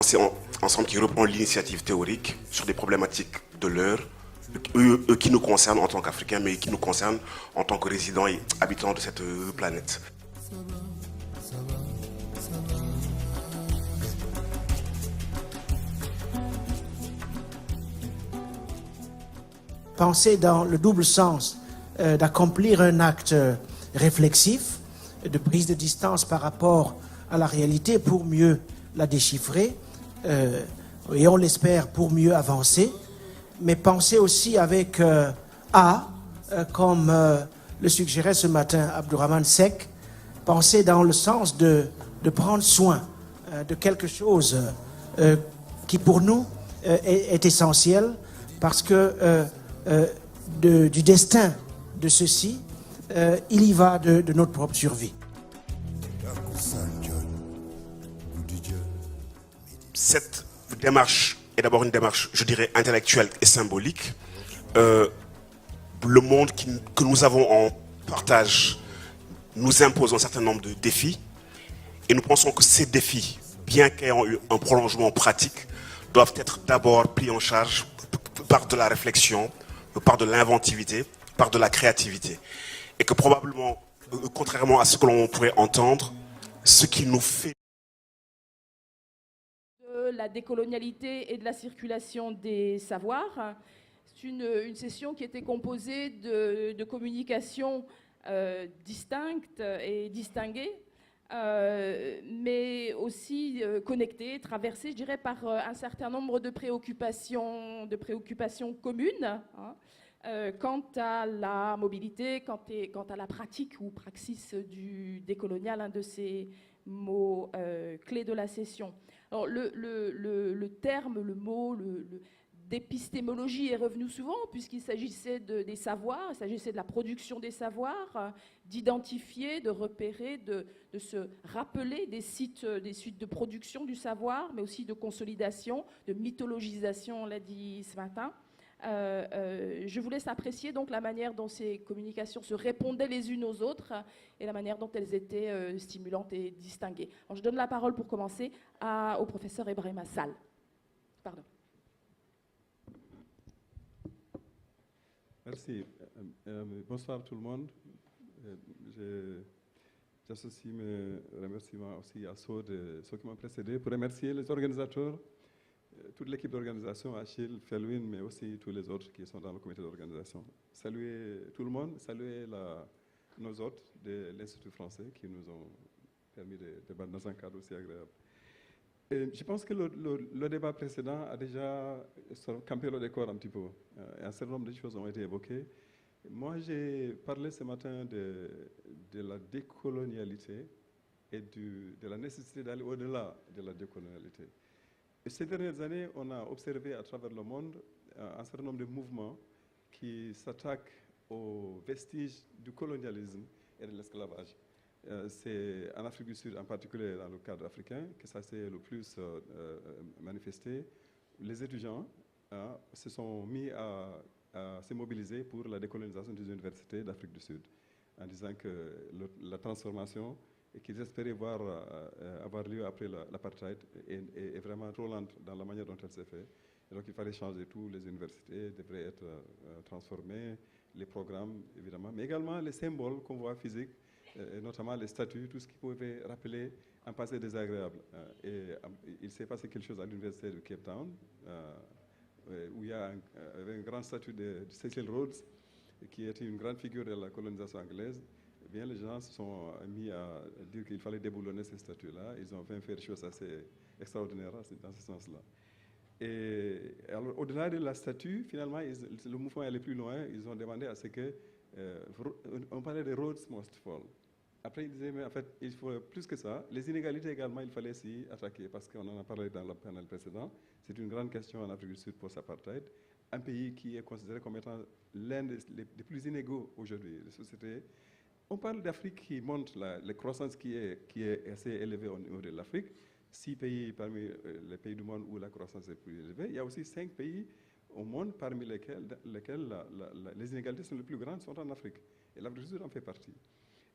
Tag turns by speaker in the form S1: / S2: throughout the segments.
S1: penser ensemble qui reprend l'initiative théorique sur des problématiques de l'heure, qui nous concernent en tant qu'Africains, mais qui nous concernent en tant que résidents et habitants de cette planète.
S2: Penser dans le double sens d'accomplir un acte réflexif, de prise de distance par rapport à la réalité pour mieux la déchiffrer, et on l'espère pour mieux avancer, mais penser aussi avec comme le suggérait ce matin Abdourahmane Seck, penser dans le sens de prendre soin de quelque chose qui pour nous est essentiel, parce que du destin de ceci, il y va de notre propre survie.
S1: Cette démarche est d'abord une démarche, je dirais, intellectuelle et symbolique. Le monde que nous avons en partage nous impose un certain nombre de défis, et nous pensons que ces défis, bien qu'ayant eu un prolongement pratique, doivent être d'abord pris en charge par de la réflexion, par de l'inventivité, par de la créativité. Et que probablement, contrairement à ce que l'on pourrait entendre, ce qui nous fait...
S3: De la décolonialité et de la circulation des savoirs. C'est une session qui était composée de communications distinctes et distinguées, mais aussi connectées, traversées, je dirais, par un certain nombre de préoccupations communes, hein, quant à la mobilité, quant à la pratique ou praxis du décolonial, un de ces mots clés de la session. Alors, le terme, le mot, d'épistémologie est revenu souvent, puisqu'il s'agissait des savoirs, il s'agissait de la production des savoirs, d'identifier, de repérer, de se rappeler des sites de production du savoir, mais aussi de consolidation, de mythologisation, on l'a dit ce matin. Je vous laisse apprécier donc la manière dont ces communications se répondaient les unes aux autres et la manière dont elles étaient stimulantes et distinguées. Alors, je donne la parole pour commencer au professeur Ibrahima Sall. Pardon.
S4: Merci. Bonsoir tout le monde. J'associe mes remerciements aussi à ceux qui m'ont précédé pour remercier les organisateurs, toute l'équipe d'organisation, Achille, Felwin, mais aussi tous les autres qui sont dans le comité d'organisation. Saluer tout le monde, saluer nos hôtes de l'Institut français qui nous ont permis de débattre dans un cadre aussi agréable. Et je pense que le débat précédent a déjà campé le décor un petit peu. Un certain nombre de choses ont été évoquées. Moi, j'ai parlé ce matin de la décolonialité et de la nécessité d'aller au-delà de la décolonialité. Et ces dernières années, on a observé à travers le monde un certain nombre de mouvements qui s'attaquent aux vestiges du colonialisme et de l'esclavage. C'est en Afrique du Sud, en particulier dans le cadre africain, que ça s'est le plus manifesté. Les étudiants se sont mis à se mobiliser pour la décolonisation des universités d'Afrique du Sud, en disant que la transformation qu'ils espéraient voir avoir lieu après l'apartheid est vraiment trop lente dans la manière dont elle s'est faite. Et donc il fallait changer tout, les universités devraient être transformées, les programmes évidemment, mais également les symboles qu'on voit physiques, et notamment les statues, tout ce qui pouvait rappeler un passé désagréable. Il s'est passé quelque chose à l'université de Cape Town, où il y a un grand statut de Cecil Rhodes, qui était une grande figure de la colonisation anglaise. Eh bien, les gens se sont mis à dire qu'il fallait déboulonner ces statues-là. Ils ont fait des choses assez extraordinaires dans ce sens-là. Et alors, au-delà de la statue, finalement, le mouvement est allé plus loin. Ils ont demandé à ce que... on parlait de Rhodes must fall. Après, ils disaient, mais en fait, il faut plus que ça. Les inégalités également, il fallait s'y attaquer, parce qu'on en a parlé dans le panel précédent. C'est une grande question en Afrique du Sud post-apartheid. Un pays qui est considéré comme étant l'un des plus inégaux aujourd'hui, les sociétés. On parle d'Afrique qui montre la croissance qui est assez élevée au niveau de l'Afrique. 6 pays parmi les pays du monde où la croissance est plus élevée. Il y a aussi 5 pays au monde parmi lesquels les inégalités sont les plus grandes sont en Afrique. Et l'Afrique du Sud en fait partie.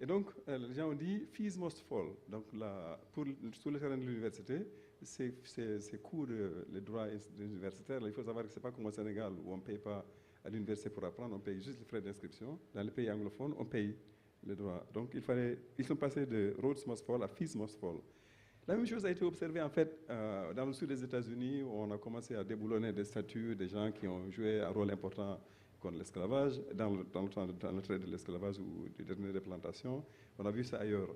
S4: Et donc, les gens ont dit « fees must fall ». Donc, sur le terrain de l'université, ces cours, les droits universitaires, il faut savoir que ce n'est pas comme au Sénégal où on ne paye pas à l'université pour apprendre, on paye juste les frais d'inscription. Dans les pays anglophones, on paye les droits. Donc ils sont passés de Rhodes Must Fall à Fees Must Fall. La même chose a été observée en fait dans le sud des États-Unis où on a commencé à déboulonner des statuts des gens qui ont joué un rôle important contre l'esclavage, dans le trait de l'esclavage ou du dernier des plantations. On a vu ça ailleurs.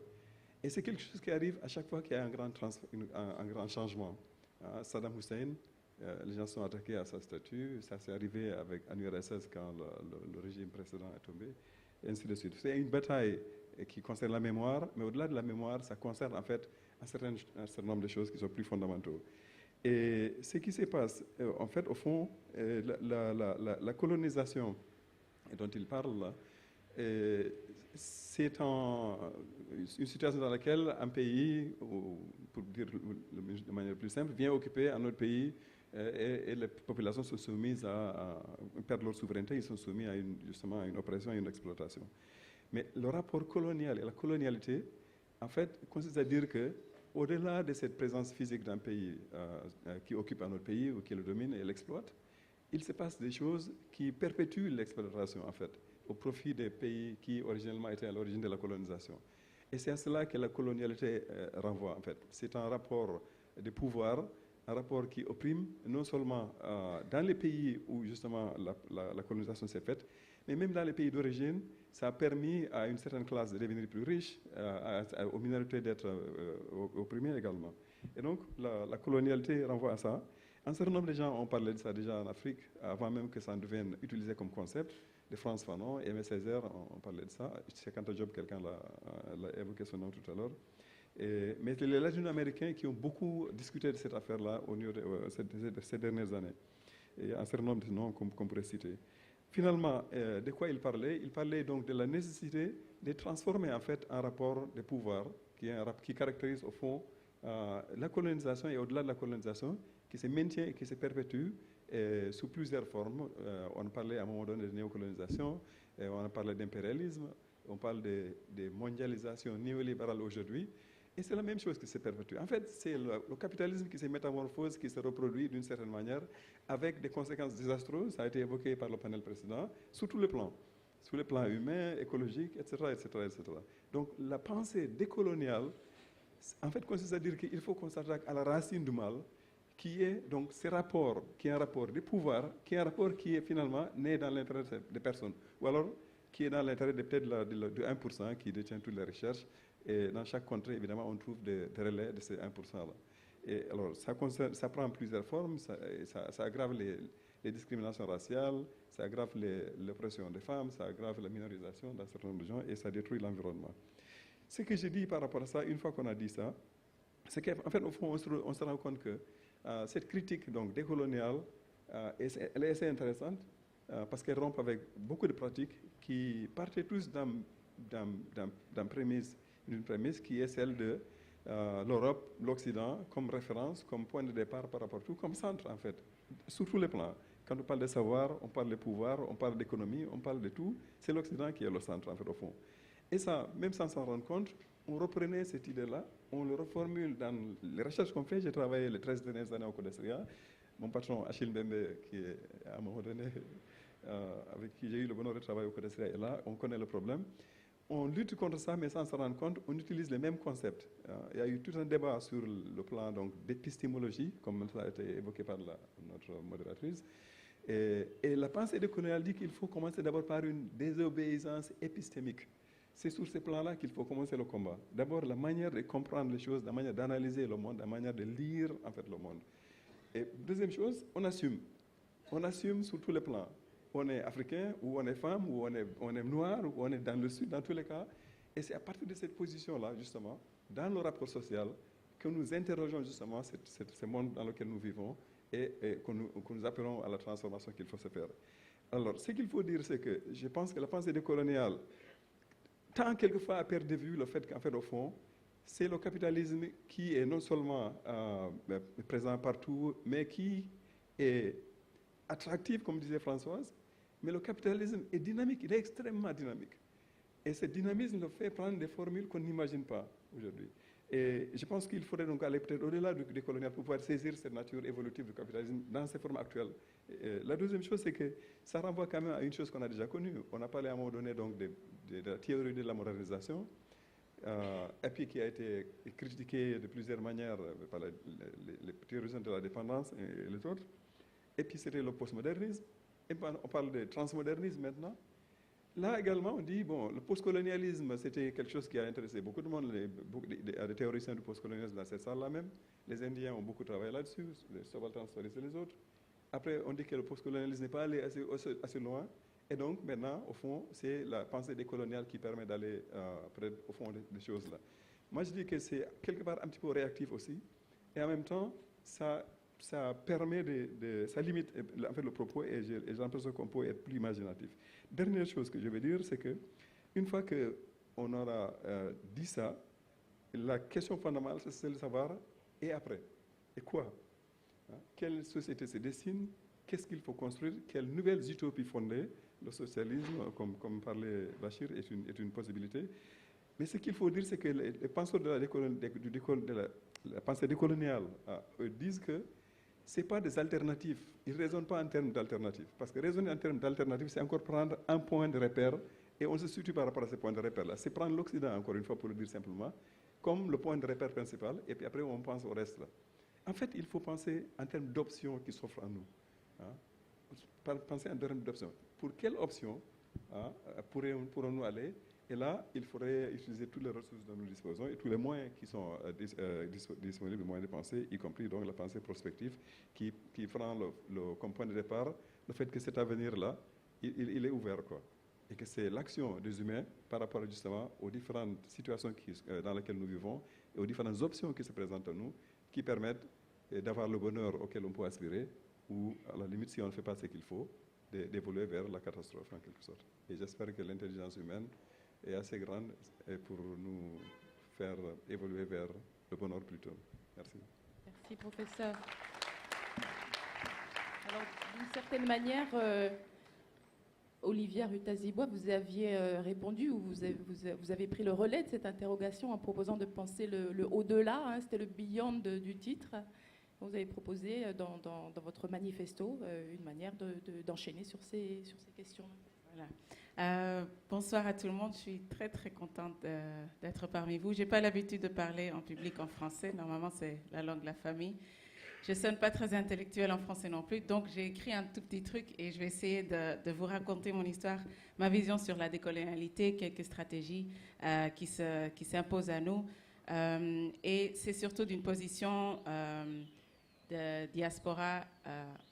S4: Et c'est quelque chose qui arrive à chaque fois qu'il y a un grand changement. Saddam Hussein, les gens sont attaqués à sa statue. Ça s'est arrivé avec Anwar el-Sadat quand le régime précédent est tombé, et ainsi de suite. C'est une bataille qui concerne la mémoire, mais au-delà de la mémoire, ça concerne en fait un certain nombre de choses qui sont plus fondamentaux. Et ce qui se passe, en fait, au fond, la colonisation dont il parle là, c'est une situation dans laquelle un pays, pour dire de manière plus simple, vient occuper un autre pays et les populations sont soumises à perdre leur souveraineté, ils sont soumis justement à une oppression et une exploitation. Mais le rapport colonial et la colonialité, en fait, consiste à dire que au-delà de cette présence physique d'un pays qui occupe un autre pays ou qui le domine et l'exploite, il se passe des choses qui perpétuent l'exploitation, en fait, au profit des pays qui originellement étaient à l'origine de la colonisation. Et c'est à cela que la colonialité renvoie, en fait. C'est un rapport de pouvoir, un rapport qui opprime non seulement dans les pays où justement la colonisation s'est faite, mais même dans les pays d'origine, ça a permis à une certaine classe de devenir plus riche, aux minorités d'être opprimées également. Et donc, la colonialité renvoie à ça. Un certain nombre de gens ont parlé de ça déjà en Afrique, avant même que ça ne devienne utilisé comme concept. De Frantz Fanon, Aimé Césaire ont parlé de ça. Cheikh Anta Diop, quelqu'un l'a évoqué son nom tout à l'heure. Mais c'est les Latino-Américains qui ont beaucoup discuté de cette affaire-là au niveau de ces dernières années. Et un certain nombre de noms qu'on pourrait citer. Finalement, de quoi il parlait? Il parlait donc de la nécessité de transformer en fait un rapport de pouvoir qui caractérise au fond la colonisation et au-delà de la colonisation, qui se maintient et qui se perpétue sous plusieurs formes. On parlait à un moment donné de néocolonisation, on a parlé d'impérialisme, on parle de mondialisation néolibérale aujourd'hui. Et c'est la même chose qui se perpétue. En fait, c'est le capitalisme qui se métamorphose, qui se reproduit d'une certaine manière, avec des conséquences désastreuses, ça a été évoqué par le panel précédent, sur tous les plans. Sur les plans humains, écologiques, etc., etc., etc. Donc la pensée décoloniale, en fait, consiste à dire qu'il faut qu'on s'attaque à la racine du mal, qui est donc ce rapport, qui est un rapport de pouvoir, qui est un rapport qui est finalement né dans l'intérêt des personnes, ou alors qui est dans l'intérêt peut-être de 1% qui détient toutes les recherches. Et dans chaque contrée, évidemment, on trouve des relais de ces 1%-là. Et alors, ça prend plusieurs formes, ça aggrave les discriminations raciales, ça aggrave l'oppression des femmes, ça aggrave la minorisation d'un certain nombre de gens et ça détruit l'environnement. Ce que j'ai dit par rapport à ça, une fois qu'on a dit ça, c'est qu'en fait, au fond, on se rend compte que cette critique donc, décoloniale, elle est assez intéressante parce qu'elle rompt avec beaucoup de pratiques qui partaient tous d'une prémisse qui est celle de l'Europe, l'Occident, comme référence, comme point de départ par rapport à tout, comme centre en fait, sur tous les plans. Quand on parle de savoir, on parle de pouvoir, on parle d'économie, on parle de tout, c'est l'Occident qui est le centre en fait au fond. Et ça, même sans s'en rendre compte, on reprenait cette idée-là, on le reformule dans les recherches qu'on fait. J'ai travaillé les 13 dernières années au CODESRIA. Mon patron Achille Mbembe, qui est à un moment donné, avec qui j'ai eu le bonheur de travailler au CODESRIA, est là, on connaît le problème. On lutte contre ça, mais sans s'en rendre compte, on utilise les mêmes concepts. Il y a eu tout un débat sur le plan d'épistémologie, comme ça a été évoqué par notre modératrice. Et la pensée décoloniale dit qu'il faut commencer d'abord par une désobéissance épistémique. C'est sur ces plans-là qu'il faut commencer le combat. D'abord, la manière de comprendre les choses, la manière d'analyser le monde, la manière de lire en fait le monde. Et deuxième chose, on assume. On assume sur tous les plans. On est africain, ou on est femme, ou on est noir, ou on est dans le sud, dans tous les cas. Et c'est à partir de cette position-là, justement, dans le rapport social, que nous interrogeons justement ce monde dans lequel nous vivons et que nous appelons à la transformation qu'il faut se faire. Alors, ce qu'il faut dire, c'est que je pense que la pensée décoloniale tend quelquefois à perdre de vue le fait qu'en fait, au fond, c'est le capitalisme qui est non seulement présent partout, mais qui est attractif, comme disait Françoise, mais le capitalisme est dynamique, il est extrêmement dynamique. Et ce dynamisme le fait prendre des formules qu'on n'imagine pas aujourd'hui. Et je pense qu'il faudrait donc aller peut-être au-delà du décolonial pour pouvoir saisir cette nature évolutive du capitalisme dans ses formes actuelles. La deuxième chose, c'est que ça renvoie quand même à une chose qu'on a déjà connue. On a parlé à un moment donné donc de la théorie de la modernisation, et puis qui a été critiquée de plusieurs manières par les théoriciens de la dépendance et les autres. Et puis c'était le postmodernisme. Et on parle de transmodernisme maintenant. Là également, on dit, bon, le postcolonialisme, c'était quelque chose qui a intéressé beaucoup de monde, des théoriciens du postcolonialisme dans cette salle-là même. Les Indiens ont beaucoup travaillé là-dessus, les subalternes et les autres. Après, on dit que le postcolonialisme n'est pas allé assez loin. Et donc, maintenant, au fond, c'est la pensée décoloniale qui permet d'aller au fond des choses là. Moi, je dis que c'est quelque part un petit peu réactif aussi. Et en même temps, ça permet ça limite en fait le propos et j'ai l'impression qu'on peut être plus imaginatif. Dernière chose que je veux dire, c'est que une fois qu'on aura dit ça, la question fondamentale, c'est de savoir et après, et quoi, hein? Quelle société se dessine, qu'est-ce qu'il faut construire, quelles nouvelles utopies fonder. Le socialisme, comme parlait Bachir, est une possibilité. Mais ce qu'il faut dire, c'est que les penseurs de la pensée décoloniale eux disent que ce n'est pas des alternatives. Ils ne raisonnent pas en termes d'alternatives. Parce que raisonner en termes d'alternatives, c'est encore prendre un point de repère et on se situe par rapport à ce point de repère-là. C'est prendre l'Occident, encore une fois, pour le dire simplement, comme le point de repère principal et puis après on pense au reste. Là. En fait, il faut penser en termes d'options qui s'offrent à nous. Hein? Penser en termes d'options. Pour quelle option pourrons-nous aller? Et là, il faudrait utiliser toutes les ressources dont nous disposons et tous les moyens qui sont disponibles, les moyens de pensée, y compris donc la pensée prospective, qui prend comme point de départ le fait que cet avenir-là, il est ouvert, quoi. Et que c'est l'action des humains par rapport justement aux différentes situations dans lesquelles nous vivons et aux différentes options qui se présentent à nous, qui permettent d'avoir le bonheur auquel on peut aspirer, ou à la limite, si on ne fait pas ce qu'il faut, d'évoluer vers la catastrophe en quelque sorte. Et j'espère que l'intelligence humaine est assez grande pour nous faire évoluer vers le bonheur plus tôt. Merci.
S3: Merci, professeur. Alors, d'une certaine manière, Olivia Rutazibois, vous aviez répondu ou vous avez pris le relais de cette interrogation en proposant de penser le au-delà, hein, c'était le beyond du titre. Vous avez proposé dans votre manifesto une manière d'enchaîner sur ces questions.
S5: Voilà. Bonsoir à tout le monde. Je suis très très contente d'être parmi vous. Je n'ai pas l'habitude de parler en public en français. Normalement, c'est la langue de la famille. Je ne sonne pas très intellectuelle en français non plus. Donc, j'ai écrit un tout petit truc et je vais essayer de vous raconter mon histoire, ma vision sur la décolonialité, quelques stratégies qui s'imposent à nous. Et c'est surtout d'une position de diaspora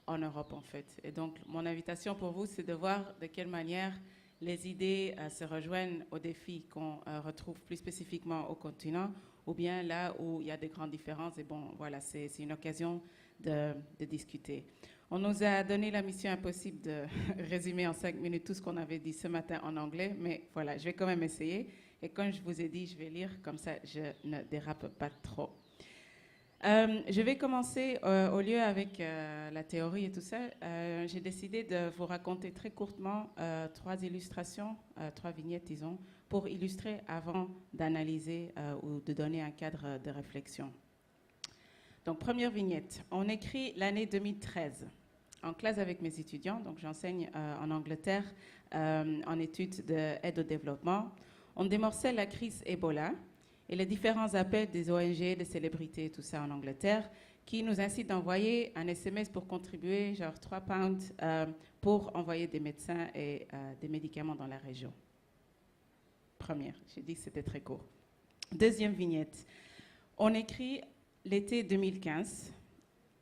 S5: en Europe, en fait. Et donc, mon invitation pour vous, c'est de voir de quelle manière les idées se rejoignent aux défis qu'on retrouve plus spécifiquement au continent, ou bien là où il y a des grandes différences. Et bon, voilà, c'est une occasion de discuter. On nous a donné la mission impossible de résumer en 5 minutes tout ce qu'on avait dit ce matin en anglais, mais voilà, je vais quand même essayer. Et comme je vous ai dit, je vais lire, comme ça je ne dérape pas trop. Je vais commencer au lieu avec la théorie et tout ça. J'ai décidé de vous raconter très courtement 3 illustrations, 3 vignettes, disons, pour illustrer avant d'analyser ou de donner un cadre de réflexion. Donc, première vignette. On écrit l'année 2013 en classe avec mes étudiants. Donc, j'enseigne en Angleterre en études d'aide au développement. On démorçait la crise Ebola et les différents appels des ONG, des célébrités, tout ça en Angleterre, qui nous incitent d'envoyer un SMS pour contribuer, genre 3 pounds, pour envoyer des médecins et des médicaments dans la région. Première, j'ai dit que c'était très court. Deuxième vignette. On écrit l'été 2015.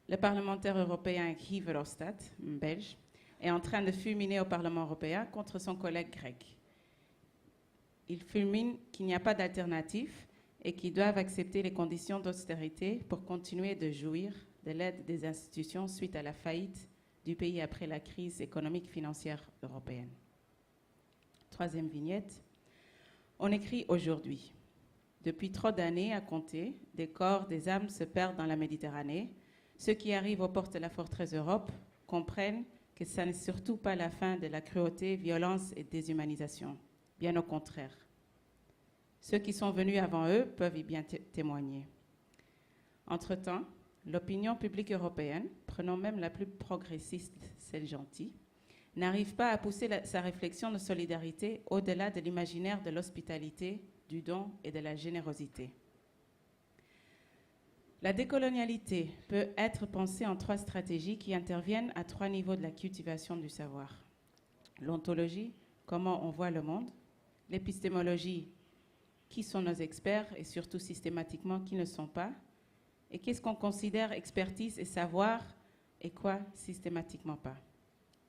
S5: Le parlementaire européen Guy Verhofstadt, belge, est en train de fulminer au Parlement européen contre son collègue grec. Il fulmine qu'il n'y a pas d'alternative et qu'ils doivent accepter les conditions d'austérité pour continuer de jouir de l'aide des institutions suite à la faillite du pays après la crise économique financière européenne. Troisième vignette. On écrit aujourd'hui. Depuis trop d'années à compter, des corps, des âmes se perdent dans la Méditerranée. Ceux qui arrivent aux portes de la forteresse Europe comprennent que ce n'est surtout pas la fin de la cruauté, violence et déshumanisation. Bien au contraire. Ceux qui sont venus avant eux peuvent y bien témoigner. Entre-temps, l'opinion publique européenne, prenons même la plus progressiste, celle gentille, n'arrive pas à pousser sa réflexion de solidarité au-delà de l'imaginaire de l'hospitalité, du don et de la générosité. La décolonialité peut être pensée en 3 stratégies qui interviennent à 3 niveaux de la cultivation du savoir. L'ontologie, comment on voit le monde. L'épistémologie, qui sont nos experts et surtout systématiquement qui ne sont pas. Et qu'est-ce qu'on considère expertise et savoir et quoi systématiquement pas.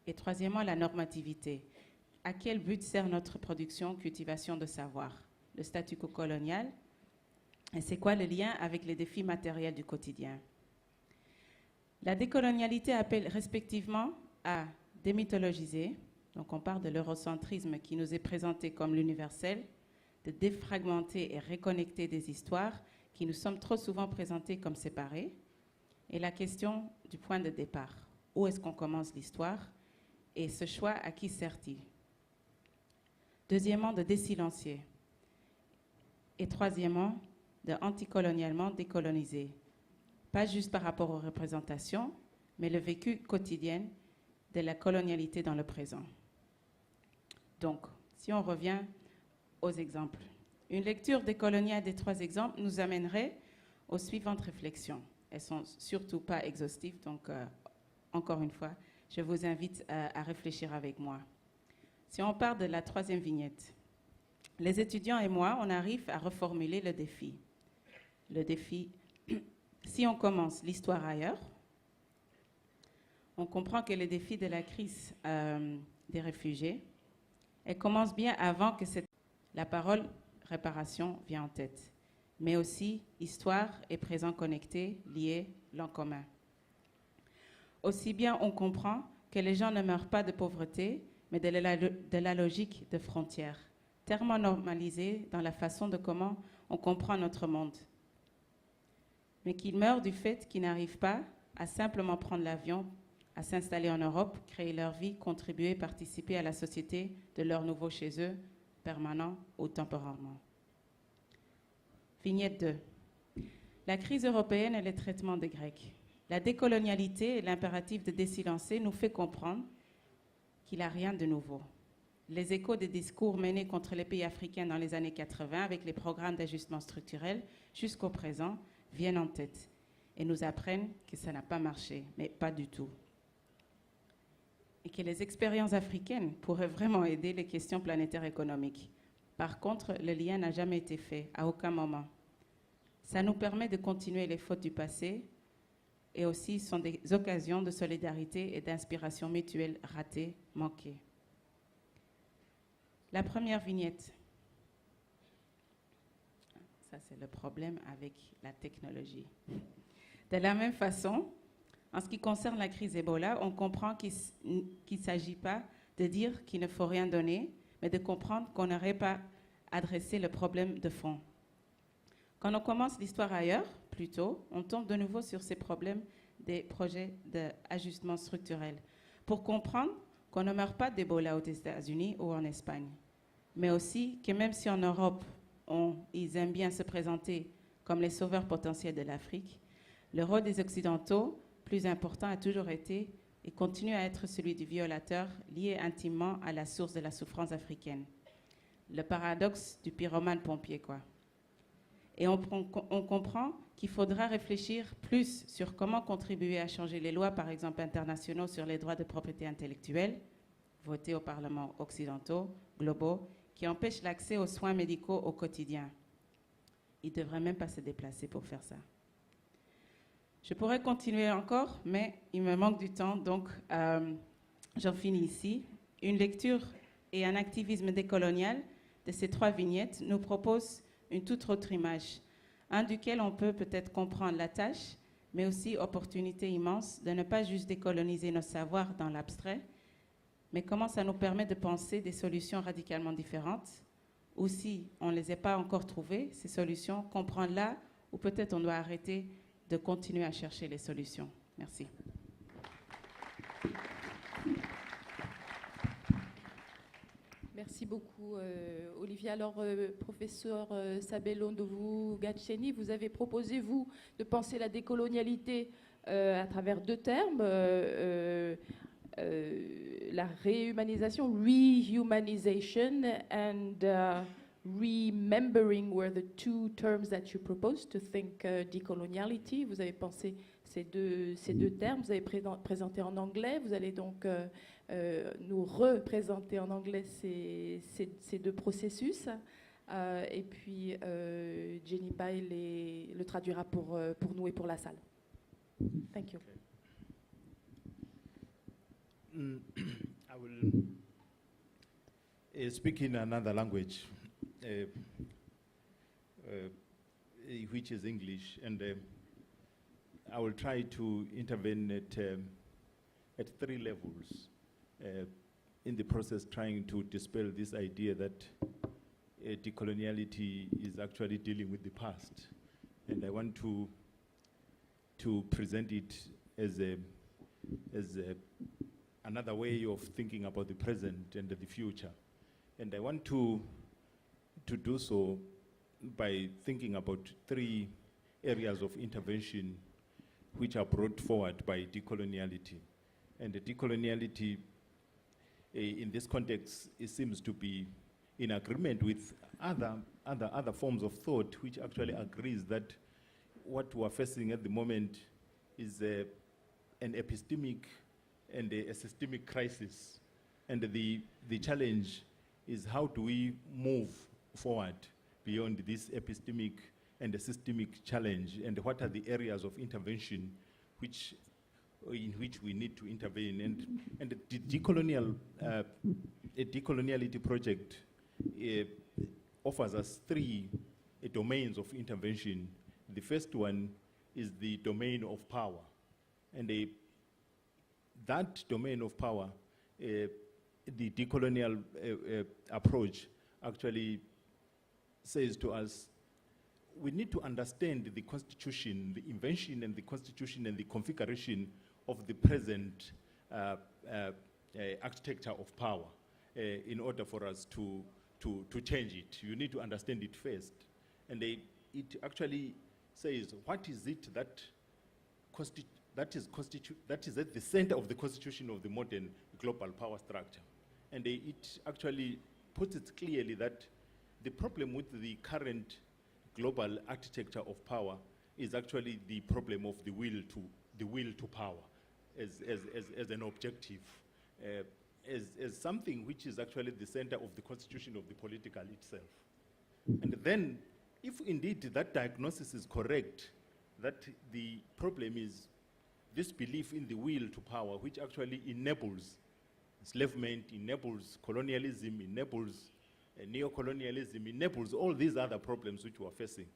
S5: Et troisièmement, la normativité. À quel but sert notre production, cultivation de savoir? Le statu quo colonial. Et c'est quoi le lien avec les défis matériels du quotidien? La décolonialité appelle respectivement à démythologiser, donc on parle de l'eurocentrisme qui nous est présenté comme l'universel, de défragmenter et reconnecter des histoires qui nous sommes trop souvent présentées comme séparées, et la question du point de départ. Où est-ce qu'on commence l'histoire? Et ce choix, à qui sert-il? Deuxièmement, de désilencier. Et troisièmement, de anticolonialement décoloniser. Pas juste par rapport aux représentations, mais le vécu quotidien de la colonialité dans le présent. Donc, si on revient aux exemples. Une lecture décoloniale des 3 exemples nous amènerait aux suivantes réflexions. Elles ne sont surtout pas exhaustives, donc encore une fois, je vous invite à réfléchir avec moi. Si on part de la 3e vignette, les étudiants et moi, on arrive à reformuler le défi. Le défi, si on commence l'histoire ailleurs, on comprend que le défi de la crise des réfugiés, elle commence bien avant que la parole réparation vient en tête, mais aussi histoire et présent connecté, liés, l'en commun. Aussi bien on comprend que les gens ne meurent pas de pauvreté, mais de la logique de frontières, tellement normalisée dans la façon de comment on comprend notre monde, mais qu'ils meurent du fait qu'ils n'arrivent pas à simplement prendre l'avion, à s'installer en Europe, créer leur vie, contribuer, participer à la société de leur nouveau chez eux, permanent ou temporairement. Vignette 2. La crise européenne et le traitement des Grecs. La décolonialité et l'impératif de désilencer nous fait comprendre qu'il n'y a rien de nouveau. Les échos des discours menés contre les pays africains dans les années 80 avec les programmes d'ajustement structurel jusqu'au présent viennent en tête et nous apprennent que ça n'a pas marché, mais pas du tout. Et que les expériences africaines pourraient vraiment aider les questions planétaires économiques. Par contre, le lien n'a jamais été fait, à aucun moment. Ça nous permet de continuer les fautes du passé et aussi sont des occasions de solidarité et d'inspiration mutuelle ratées, manquées. La première vignette. Ça, c'est le problème avec la technologie. De la même façon, en ce qui concerne la crise Ebola, on comprend qu'il ne s'agit pas de dire qu'il ne faut rien donner, mais de comprendre qu'on n'aurait pas adressé le problème de fond. Quand on commence l'histoire ailleurs, plutôt, on tombe de nouveau sur ces problèmes des projets d'ajustement structurel, pour comprendre qu'on ne meurt pas d'Ebola aux États-Unis ou en Espagne, mais aussi que même si en Europe, ils aiment bien se présenter comme les sauveurs potentiels de l'Afrique, le rôle des Occidentaux, plus important, a toujours été et continue à être celui du violateur, lié intimement à la source de la souffrance africaine. Le paradoxe du pyromane pompier, quoi. Et on comprend qu'il faudra réfléchir plus sur comment contribuer à changer les lois, par exemple internationaux, sur les droits de propriété intellectuelle, votés au Parlement occidentaux, globaux, qui empêchent l'accès aux soins médicaux au quotidien. Ils ne devraient même pas se déplacer pour faire ça. Je pourrais continuer encore, mais il me manque du temps, donc j'en finis ici. Une lecture et un activisme décolonial de ces 3 vignettes nous proposent une toute autre image, un duquel on peut peut-être comprendre la tâche, mais aussi opportunité immense de ne pas juste décoloniser nos savoirs dans l'abstrait, mais comment ça nous permet de penser des solutions radicalement différentes, ou si on ne les a pas encore trouvées, ces solutions, comprendre là où peut-être on doit arrêter de continuer à chercher les solutions. Merci.
S3: Merci beaucoup, Olivier. Alors, professeur Sabelo Ndovou-Gatcheni, vous avez proposé, vous, de penser la décolonialité à travers deux termes. La réhumanisation, rehumanization, and remembering were the two terms that you proposed to think decoloniality. Vous avez pensé ces deux termes, vous avez présenté en anglais, vous allez donc nous représenter en anglais ces deux processus. Et puis Jenny Pai le traduira pour nous et pour la salle. Thank you.
S6: I will speak in another language, which is English, and I will try to intervene at three levels in the process, trying to dispel this idea that decoloniality is actually dealing with the past, and I want to present it as another way of thinking about the present and the future. And I want to do so by thinking about three areas of intervention which are brought forward by decoloniality. And the decoloniality in this context, it seems to be in agreement with other forms of thought which actually agrees that what we are facing at the moment is an epistemic and a systemic crisis. And the challenge is how do we move forward beyond this epistemic and the systemic challenge, and what are the areas of intervention in which we need to intervene. And the decoloniality project offers us three domains of intervention. The first one is the domain of power. And that domain of power, the decolonial approach actually says to us, we need to understand the constitution, the invention and the constitution and the configuration of the present architecture of power in order for us to change it. You need to understand it first. And it actually says, what is it that is at the center of the constitution of the modern global power structure? And it actually puts it clearly that the problem with the current global architecture of power is actually the problem of the will to power as an objective, as something which is actually the center of the constitution of the political itself. And then, if indeed that diagnosis is correct, that the problem is this belief in the will to power, which actually enables enslavement, enables colonialism, enables neo-colonialism, enables all these other problems which we are facing.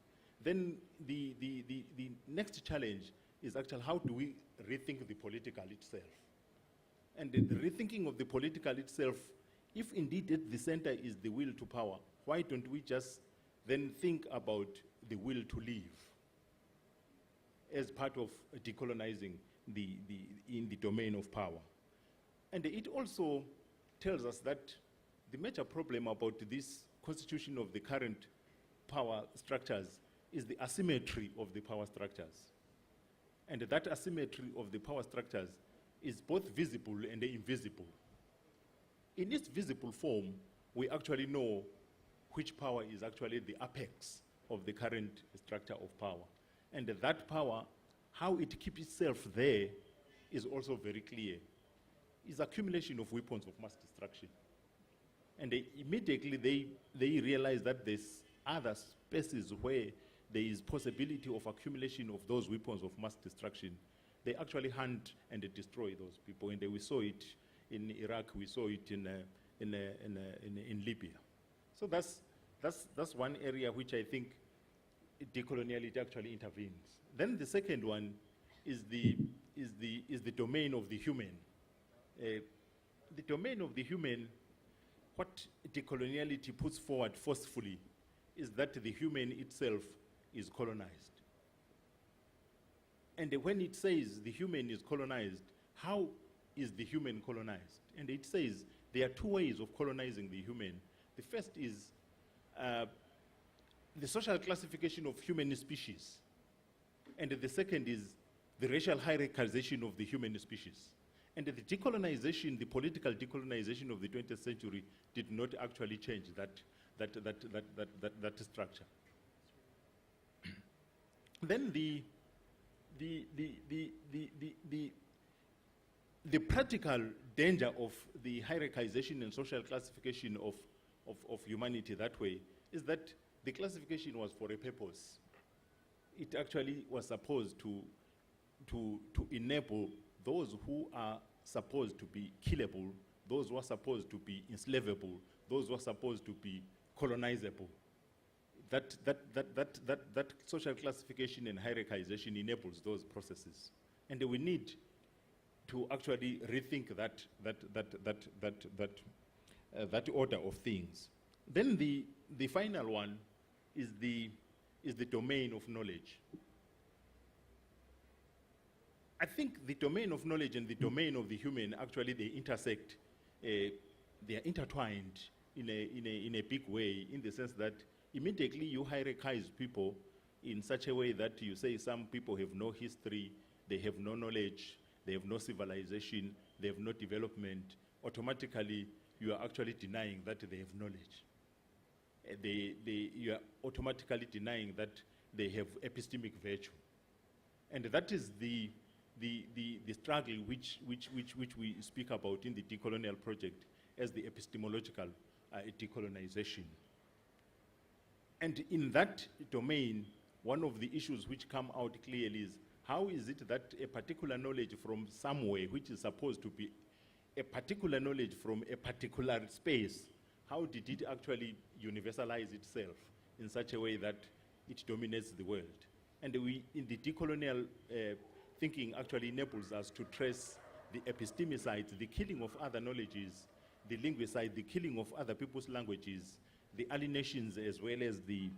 S6: Then the next challenge is actually how do we rethink the political itself? And the rethinking of the political itself, if indeed at the center is the will to power, why don't we just then think about the will to live as part of decolonizing in the domain of power? And it also tells us that the major problem about this constitution of the current power structures is the asymmetry of the power structures. And that asymmetry of the power structures is both visible and invisible. In its visible form, we actually know which power is actually the apex of the current structure of power. And that power, how it keeps itself there, is also very clear. It's accumulation of weapons of mass destruction. And immediately they realize that there's other spaces where there is possibility of accumulation of those weapons of mass destruction. They actually hunt and destroy those people. And we saw it in Iraq, we saw it in Libya. So that's one area which I think decoloniality actually intervenes. Then the second one is the domain of the human. The domain of the human, what decoloniality puts forward forcefully is that the human itself is colonized. And when it says the human is colonized, how is the human colonized? And it says there are two ways of colonizing the human. The first is the social classification of human species. And the second is the racial hierarchization of the human species. And the decolonization, the political decolonization of the 20th century did not actually change that structure. Then the practical danger of the hierarchization and social classification of humanity that way is that the classification was for a purpose. It actually was supposed to enable those who are supposed to be killable, those who are supposed to be enslavable, those who are supposed to be colonizable. That social classification and hierarchization enables those processes. And we need to actually rethink that order of things. Then the final one is the domain of knowledge. I think the domain of knowledge and the domain of the human, actually they intersect, they are intertwined in a big way, in the sense that immediately you hierarchize people in such a way that you say some people have no history, they have no knowledge, they have no civilization, they have no development. Automatically, you are actually denying that they have knowledge. You are automatically denying that they have epistemic virtue. And that is the struggle which we speak about in the decolonial project as the epistemological decolonization. And in that domain, one of the issues which come out clearly is how is it that a particular knowledge from somewhere, which is supposed to be a particular knowledge from a particular space, how did it actually universalize itself in such a way that it dominates the world? And we, in the decolonial thinking, actually enables us to trace the epistemicides, the killing of other knowledges, the linguicide, the killing of other people's languages, the alienations, as well as the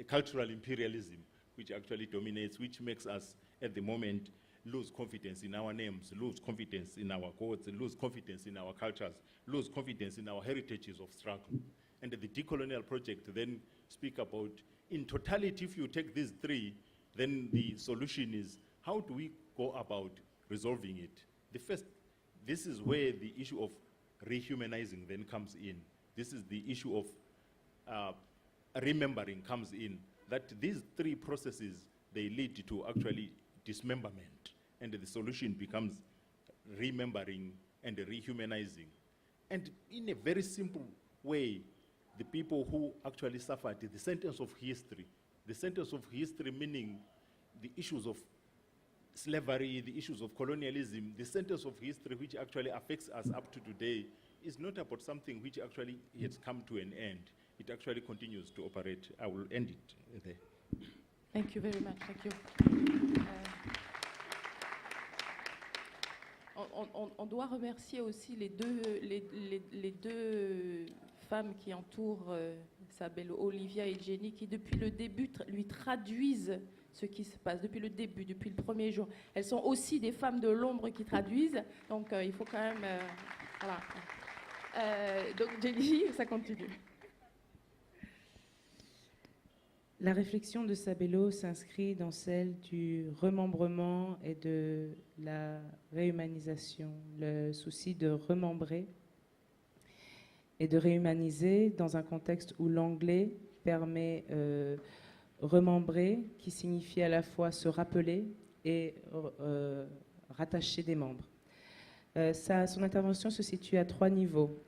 S6: cultural imperialism, which actually dominates, which makes us at the moment lose confidence in our names, lose confidence in our codes, lose confidence in our cultures, lose confidence in our heritages of struggle. And the decolonial project then speak about, in totality, if you take these three, then the solution is how do we go about resolving it? This is where the issue of rehumanizing then comes in. This is the issue of remembering comes in, that these three processes, they lead to actually dismemberment. And the solution becomes remembering and rehumanizing. And in a very simple way, the people who actually suffered the sentence of history meaning the issues of slavery, the issues of colonialism, the sentence of history which actually affects us up to today is not about something which actually has come to an end. It actually continues to operate. I will end it there.
S3: Thank you very much. Thank you. On doit remercier aussi les deux femmes qui entourent Sabelo, Olivia et Jenny, qui depuis le début lui traduisent ce qui se passe, depuis le début, depuis le premier jour. Elles sont aussi des femmes de l'ombre qui traduisent, donc il faut quand même... voilà. Donc Jenny, ça continue.
S5: La réflexion de Sabelo s'inscrit dans celle du remembrement et de la réhumanisation, le souci de remembrer et de réhumaniser dans un contexte où l'anglais permet remembrer, qui signifie à la fois se rappeler et rattacher des membres. Son intervention se situe à 3 niveaux.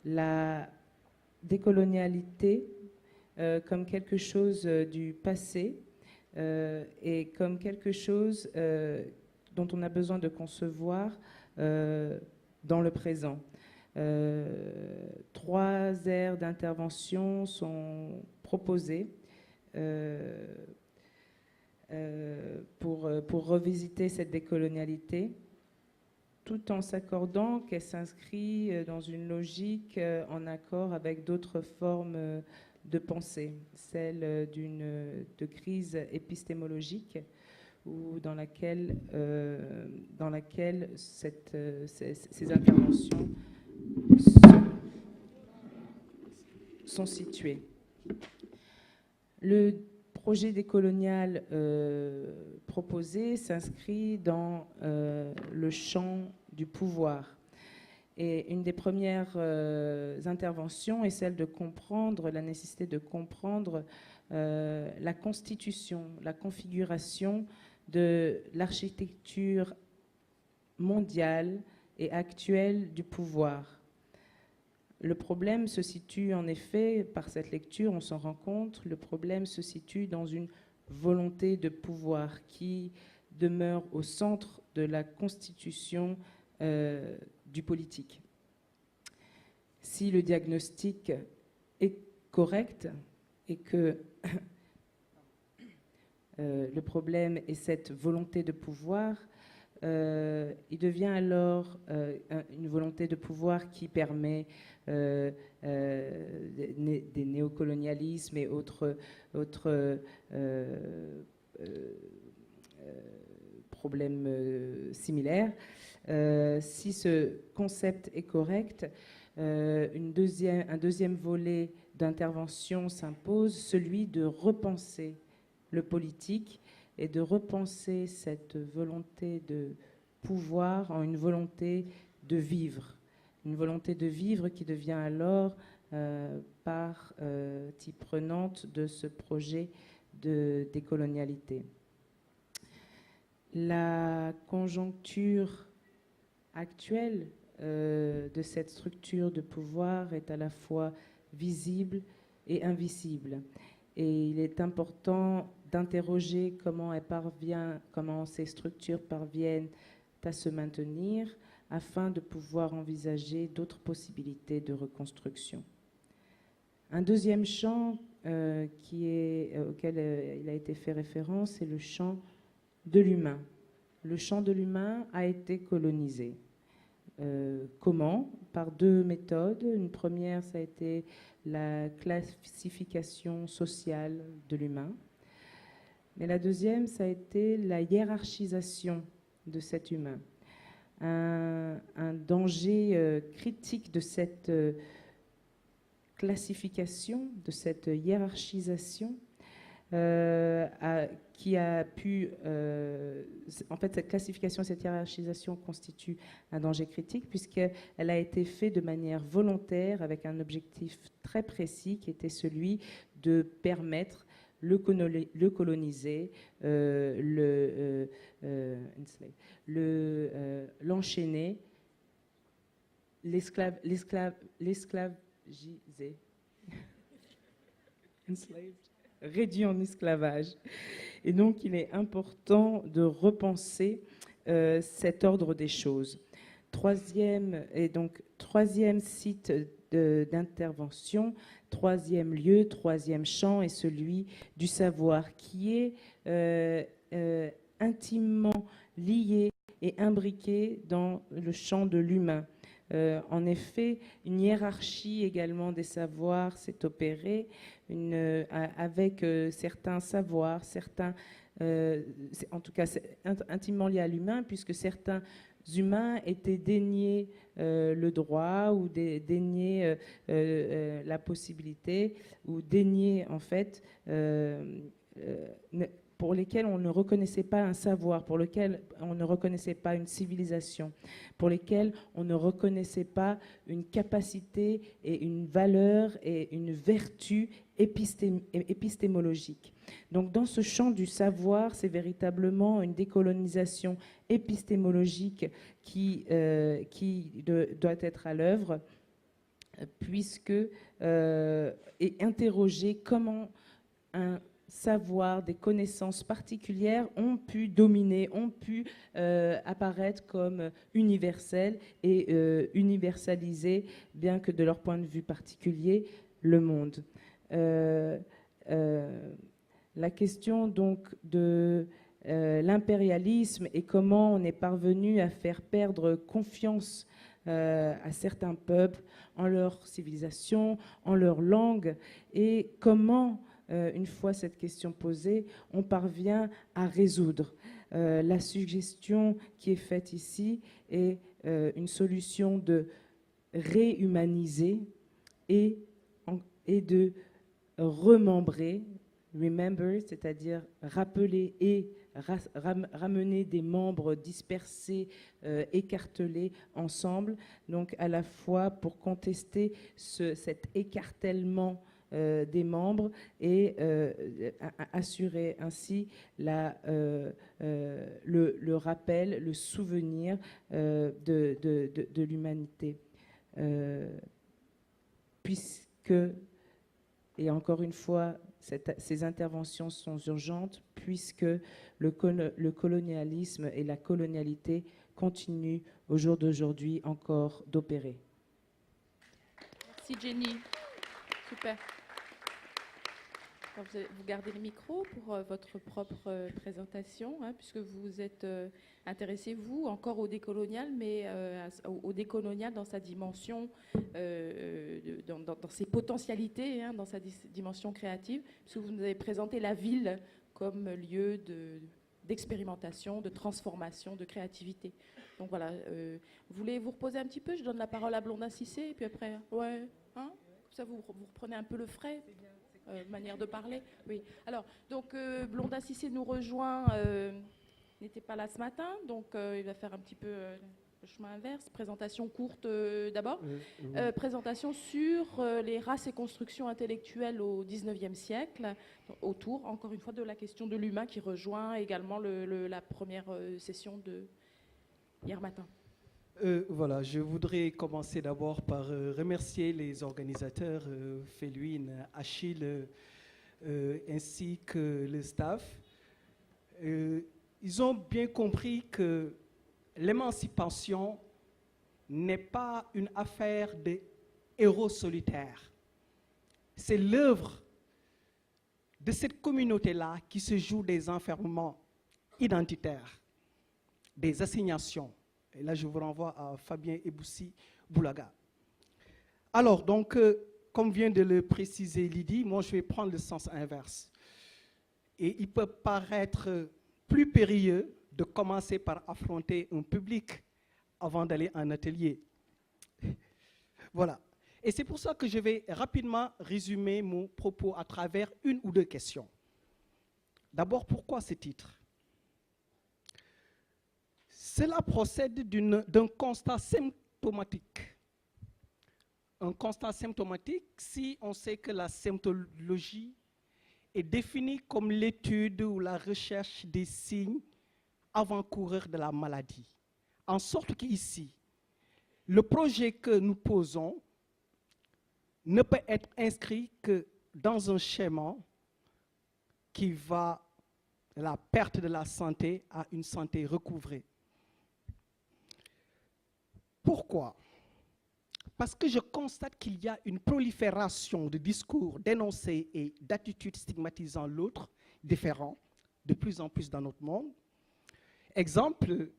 S5: La décolonialité comme quelque chose du passé et comme quelque chose dont on a besoin de concevoir dans le présent. 3 aires d'intervention sont proposées pour revisiter cette décolonialité, tout en s'accordant qu'elle s'inscrit dans une logique en accord avec d'autres formes de pensée, celle de crise épistémologique, ou dans laquelle ces interventions sont situées. Le projet décolonial proposé s'inscrit dans le champ du pouvoir. Et une des premières interventions est celle de comprendre, la nécessité de comprendre la constitution, la configuration de l'architecture mondiale et actuelle du pouvoir. Le problème se situe en effet, par cette lecture, on s'en rend compte, le problème se situe dans une volonté de pouvoir qui demeure au centre de la constitution du politique. Si le diagnostic est correct et que le problème est cette volonté de pouvoir, il devient alors une volonté de pouvoir qui permet des néocolonialismes et autres problèmes similaires. Si ce concept est correct, un deuxième volet d'intervention s'impose, celui de repenser le politique et de repenser cette volonté de pouvoir en une volonté de vivre. Une volonté de vivre qui devient alors partie prenante de ce projet de décolonialité. La conjoncture actuelle de cette structure de pouvoir est à la fois visible et invisible. Et il est important d'interroger comment ces structures parviennent à se maintenir afin de pouvoir envisager d'autres possibilités de reconstruction. Un deuxième champ auquel il a été fait référence, c'est le champ de l'humain. Le champ de l'humain a été colonisé. Comment? Par deux méthodes. Une première, ça a été la classification sociale de l'humain. Mais la deuxième, ça a été la hiérarchisation de cet humain. Un danger critique de cette classification, de cette hiérarchisation, qui a pu... en fait, cette classification, cette hiérarchisation constitue un danger critique puisqu'elle a été faite de manière volontaire avec un objectif très précis qui était celui de permettre le colonisé, l'enchaîner, l'esclavagiser, réduit en esclavage. Et donc, il est important de repenser cet ordre des choses. Troisième site d'intervention, troisième lieu, troisième champ est celui du savoir qui est intimement lié et imbriqué dans le champ de l'humain. En effet, une hiérarchie également des savoirs s'est opérée avec certains savoirs, en tout cas intimement liés à l'humain, puisque certains humains étaient déniés le droit ou déniés la possibilité ou déniés en fait pour lesquels on ne reconnaissait pas un savoir, pour lesquels on ne reconnaissait pas une civilisation, pour lesquels on ne reconnaissait pas une capacité et une valeur et une vertu épistémologique. Donc dans ce champ du savoir, c'est véritablement une décolonisation épistémologique qui doit être à l'œuvre, puisque et interroger comment un savoir, des connaissances particulières ont pu dominer, ont pu apparaître comme universelles et universaliser, bien que de leur point de vue particulier, le monde. La question donc de l'impérialisme et comment on est parvenu à faire perdre confiance à certains peuples en leur civilisation, en leur langue, et comment une fois cette question posée, on parvient à résoudre
S7: la suggestion qui est faite ici est une solution de réhumaniser et de remembrer, remember, c'est-à-dire rappeler et ramener des membres dispersés, écartelés ensemble, donc à la fois pour contester cet écartèlement des membres et assurer ainsi le rappel, le souvenir de l'humanité. Puisque, et encore une fois, ces interventions sont urgentes, puisque le colonialisme et la colonialité continuent au jour d'aujourd'hui encore d'opérer.
S3: Merci Jenny. Super. Alors vous gardez le micro pour votre propre présentation, hein, puisque vous êtes intéressé, vous, encore au décolonial, mais au décolonial dans sa dimension, dans ses potentialités, hein, dans sa dimension créative, puisque vous nous avez présenté la ville comme lieu d'expérimentation, de transformation, de créativité. Donc voilà, voulez vous reposer un petit peu? Je donne la parole à Blondin Cissé, et puis après, ouais, hein, ça vous reprenez un peu le frais. Manière de parler. Oui. Alors, donc, Blondin Cissé nous rejoint, n'était pas là ce matin, donc il va faire un petit peu le chemin inverse. Présentation courte d'abord. Présentation sur les races et constructions intellectuelles au XIXe siècle, autour, encore une fois, de la question de l'humain qui rejoint également la première session de hier matin.
S8: Voilà, je voudrais commencer d'abord par remercier les organisateurs, Féluine, Achille, ainsi que le staff. Ils ont bien compris que l'émancipation n'est pas une affaire de héros solitaires. C'est l'œuvre de cette communauté-là qui se joue des enfermements identitaires, des assignations. Et là, je vous renvoie à Fabien Eboussi Boulaga. Alors, donc, comme vient de le préciser Lydie, moi, je vais prendre le sens inverse. Et il peut paraître plus périlleux de commencer par affronter un public avant d'aller en atelier. Voilà. Et c'est pour ça que je vais rapidement résumer mon propos à travers une ou deux questions. D'abord, pourquoi ce titre ? Cela procède d'un constat symptomatique. Un constat symptomatique si on sait que la symptologie est définie comme l'étude ou la recherche des signes avant-coureurs de la maladie. En sorte qu'ici, le projet que nous posons ne peut être inscrit que dans un schéma qui va de la perte de la santé à une santé recouvrée. Pourquoi ? Parce que je constate qu'il y a une prolifération de discours d'énoncés et d'attitudes stigmatisant l'autre, différents, de plus en plus dans notre monde. Exemple,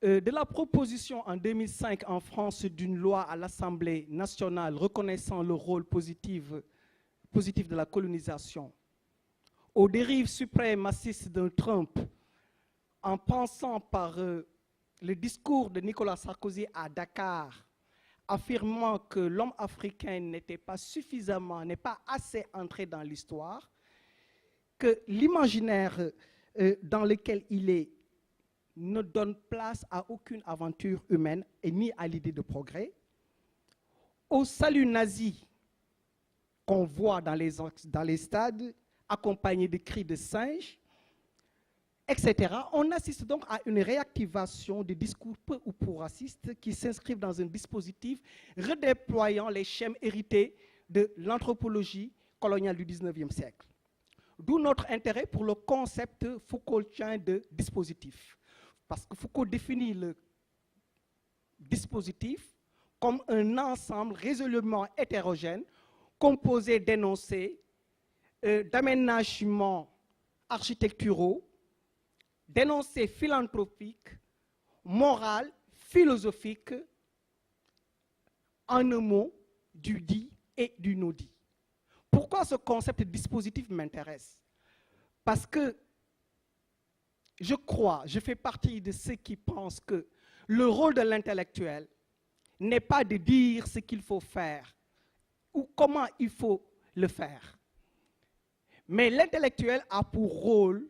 S8: de la proposition en 2005 en France d'une loi à l'Assemblée nationale reconnaissant le rôle positif de la colonisation, aux dérives suprémacistes de Trump, en pensant par le discours de Nicolas Sarkozy à Dakar, affirmant que l'homme africain n'est pas assez entré dans l'histoire, que l'imaginaire dans lequel il est ne donne place à aucune aventure humaine et ni à l'idée de progrès, au salut nazi qu'on voit dans les stades, accompagné de cris de singes, etc. On assiste donc à une réactivation des discours peu ou peu racistes qui s'inscrivent dans un dispositif redéployant les schèmes hérités de l'anthropologie coloniale du XIXe siècle. D'où notre intérêt pour le concept Foucaultien de dispositif. Parce que Foucault définit le dispositif comme un ensemble résolument hétérogène, composé d'énoncés, d'aménagements architecturaux, d'énoncés philanthropiques, moraux, philosophiques, en un mot, du dit et du non-dit. Pourquoi ce concept de dispositif m'intéresse? Parce que je fais partie de ceux qui pensent que le rôle de l'intellectuel n'est pas de dire ce qu'il faut faire ou comment il faut le faire. Mais l'intellectuel a pour rôle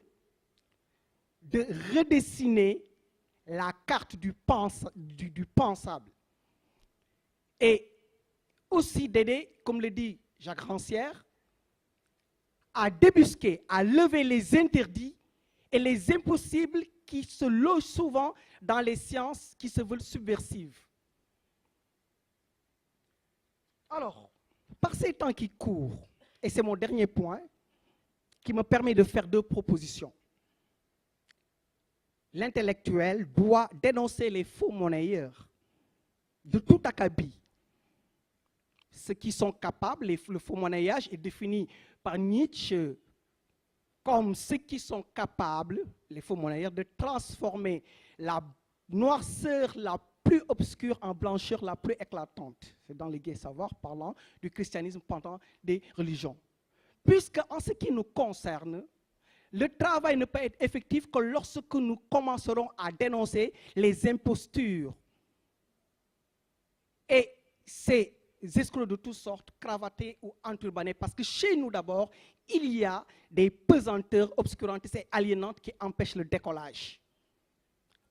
S8: de redessiner la carte du pensable. Et aussi d'aider, comme le dit Jacques Rancière, à débusquer, à lever les interdits et les impossibles qui se logent souvent dans les sciences qui se veulent subversives. Alors, par ces temps qui courent, et c'est mon dernier point, qui me permet de faire deux propositions. L'intellectuel doit dénoncer les faux monnayeurs de tout acabit. Ceux qui sont capables, le faux monnayage est défini par Nietzsche comme ceux qui sont capables, les faux monnayeurs, de transformer la noirceur la plus obscure en blancheur la plus éclatante. C'est dans les Gai Savoirs parlant du christianisme pendant des religions. Puisque en ce qui nous concerne, le travail ne peut être effectif que lorsque nous commencerons à dénoncer les impostures et ces escrocs de toutes sortes, cravatés ou enturbanés. Parce que chez nous d'abord, il y a des pesanteurs obscurantistes et aliénantes qui empêchent le décollage.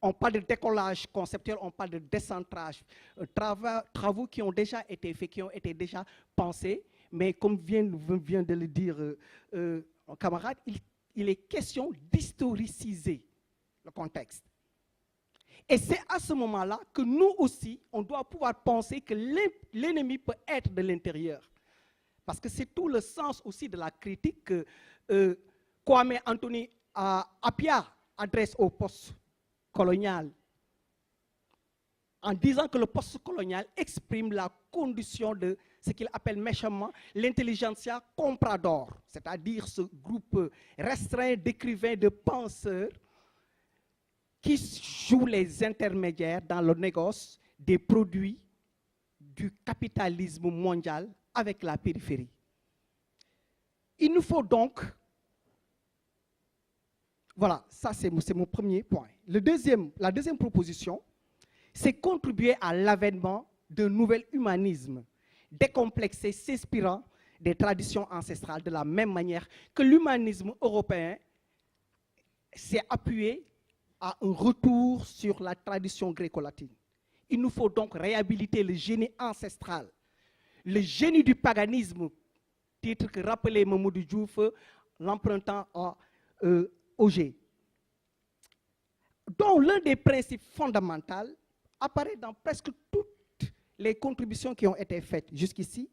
S8: On parle de décollage conceptuel, on parle de décentrage. Travaux qui ont déjà été faits, qui ont été déjà pensés, mais comme vient de le dire un camarade, il est question d'historiciser le contexte. Et c'est à ce moment-là que nous aussi, on doit pouvoir penser que l'ennemi peut être de l'intérieur. Parce que c'est tout le sens aussi de la critique que Kwame Anthony Appiah adresse au post-colonial, en disant que le post-colonial exprime la condition de ce qu'il appelle méchamment l'intelligentsia comprador, c'est-à-dire ce groupe restreint d'écrivains, de penseurs qui jouent les intermédiaires dans le négoce des produits du capitalisme mondial avec la périphérie. Il nous faut donc, voilà, ça c'est mon premier point. La deuxième proposition, c'est contribuer à l'avènement d'un nouvel humanisme, décomplexé, s'inspirant des traditions ancestrales, de la même manière que l'humanisme européen s'est appuyé à un retour sur la tradition gréco-latine. Il nous faut donc réhabiliter le génie ancestral, le génie du paganisme, titre que rappelait Mamadou Diouf, l'empruntant à Auger, dont l'un des principes fondamentaux apparaît dans presque toutes les contributions qui ont été faites jusqu'ici.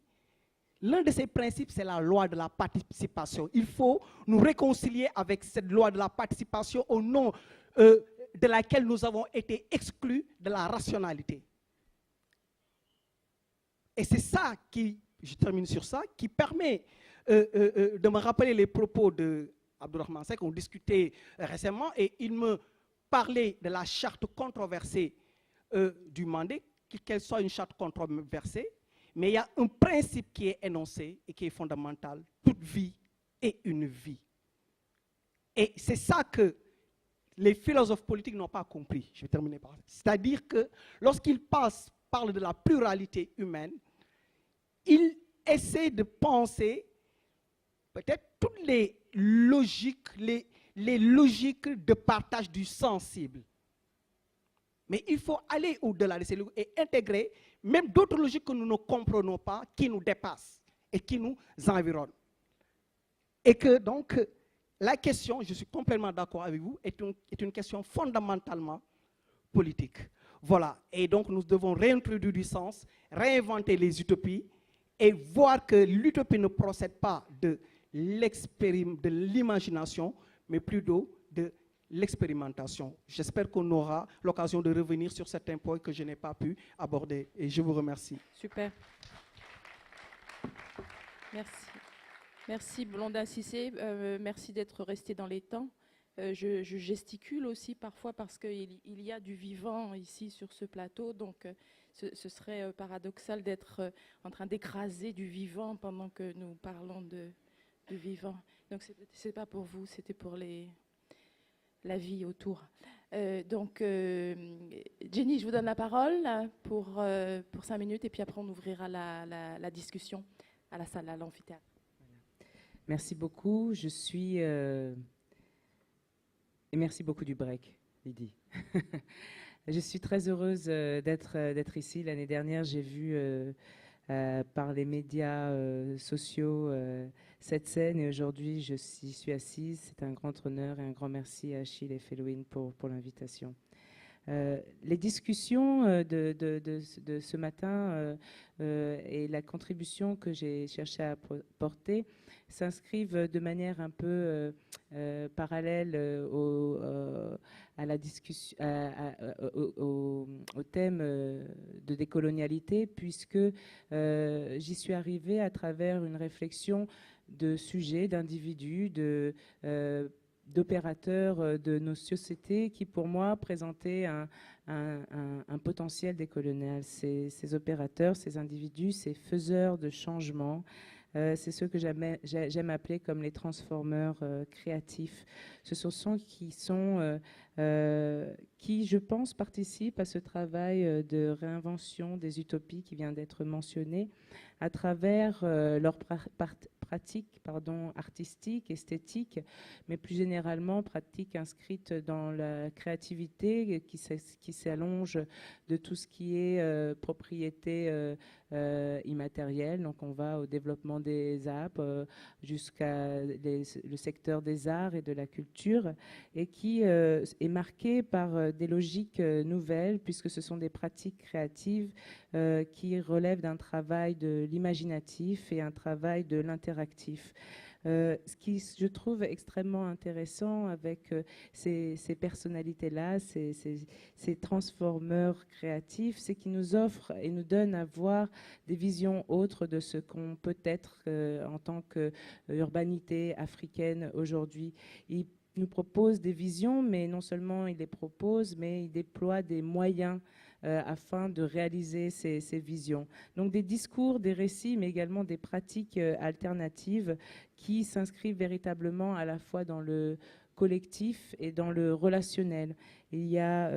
S8: L'un de ces principes, c'est la loi de la participation. Il faut nous réconcilier avec cette loi de la participation au nom de laquelle nous avons été exclus de la rationalité. Et c'est ça qui, je termine sur ça, qui permet de me rappeler les propos d'Abdourahmane Seck. On discutait récemment et il me parlait de la charte controversée du Mandé, qu'elle soit une charte controversée, mais il y a un principe qui est énoncé et qui est fondamental. Toute vie est une vie. Et c'est ça que les philosophes politiques n'ont pas compris. Je vais terminer par ça. C'est-à-dire que lorsqu'ils parlent de la pluralité humaine, ils essaient de penser peut-être toutes les logiques, les logiques de partage du sensible. Mais il faut aller au-delà de ces logiques et intégrer même d'autres logiques que nous ne comprenons pas, qui nous dépassent et qui nous environnent. Et que donc, la question, je suis complètement d'accord avec vous, est une question fondamentalement politique. Voilà. Et donc, nous devons réintroduire du sens, réinventer les utopies et voir que l'utopie ne procède pas de l'imagination, mais plutôt de l'expérimentation. J'espère qu'on aura l'occasion de revenir sur certains points que je n'ai pas pu aborder. Et je vous remercie.
S3: Super. Merci. Merci Blondin Cissé. Merci d'être resté dans les temps. Je gesticule aussi parfois parce qu'il y a du vivant ici sur ce plateau. Donc ce serait paradoxal d'être en train d'écraser du vivant pendant que nous parlons de vivant. Donc ce n'est pas pour vous, c'était pour la vie autour. Donc, Jenny, je vous donne la parole pour 5 minutes et puis après on ouvrira la discussion à la salle, à l'amphithéâtre.
S7: Merci beaucoup. Et merci beaucoup du break, Lydie. Je suis très heureuse d'être ici. L'année dernière, j'ai vu par les médias sociaux cette scène et aujourd'hui, je suis assise. C'est un grand honneur et un grand merci à Achille et Felwine pour l'invitation. Les discussions de ce matin et la contribution que j'ai cherché à apporter s'inscrivent de manière un peu parallèle à la discussion, au thème de décolonialité, puisque j'y suis arrivée à travers une réflexion de sujets, d'individus, d'opérateurs de nos sociétés qui, pour moi, présentaient un potentiel décolonial. Ces opérateurs, ces individus, ces faiseurs de changement, c'est ceux que j'aime appeler comme les transformeurs créatifs. Ce sont ceux qui, je pense, participent à ce travail de réinvention des utopies qui vient d'être mentionné à travers leur pratiques artistiques, esthétiques, mais plus généralement pratiques inscrites dans la créativité qui s'allonge de tout ce qui est propriété immatérielle. Donc on va au développement des apps jusqu'à le secteur des arts et de la culture et qui est marqué par des logiques nouvelles puisque ce sont des pratiques créatives qui relèvent d'un travail de l'imaginatif et un travail de l'interactif. Ce qui, je trouve, extrêmement intéressant avec ces personnalités-là, ces transformeurs créatifs, c'est qu'ils nous offrent et nous donnent à voir des visions autres de ce qu'on peut être en tant qu'urbanité africaine aujourd'hui. Ils nous proposent des visions, mais non seulement ils les proposent, mais ils déploient des moyens afin de réaliser ces visions. Donc des discours, des récits, mais également des pratiques alternatives qui s'inscrivent véritablement à la fois dans le collectif et dans le relationnel. Il y a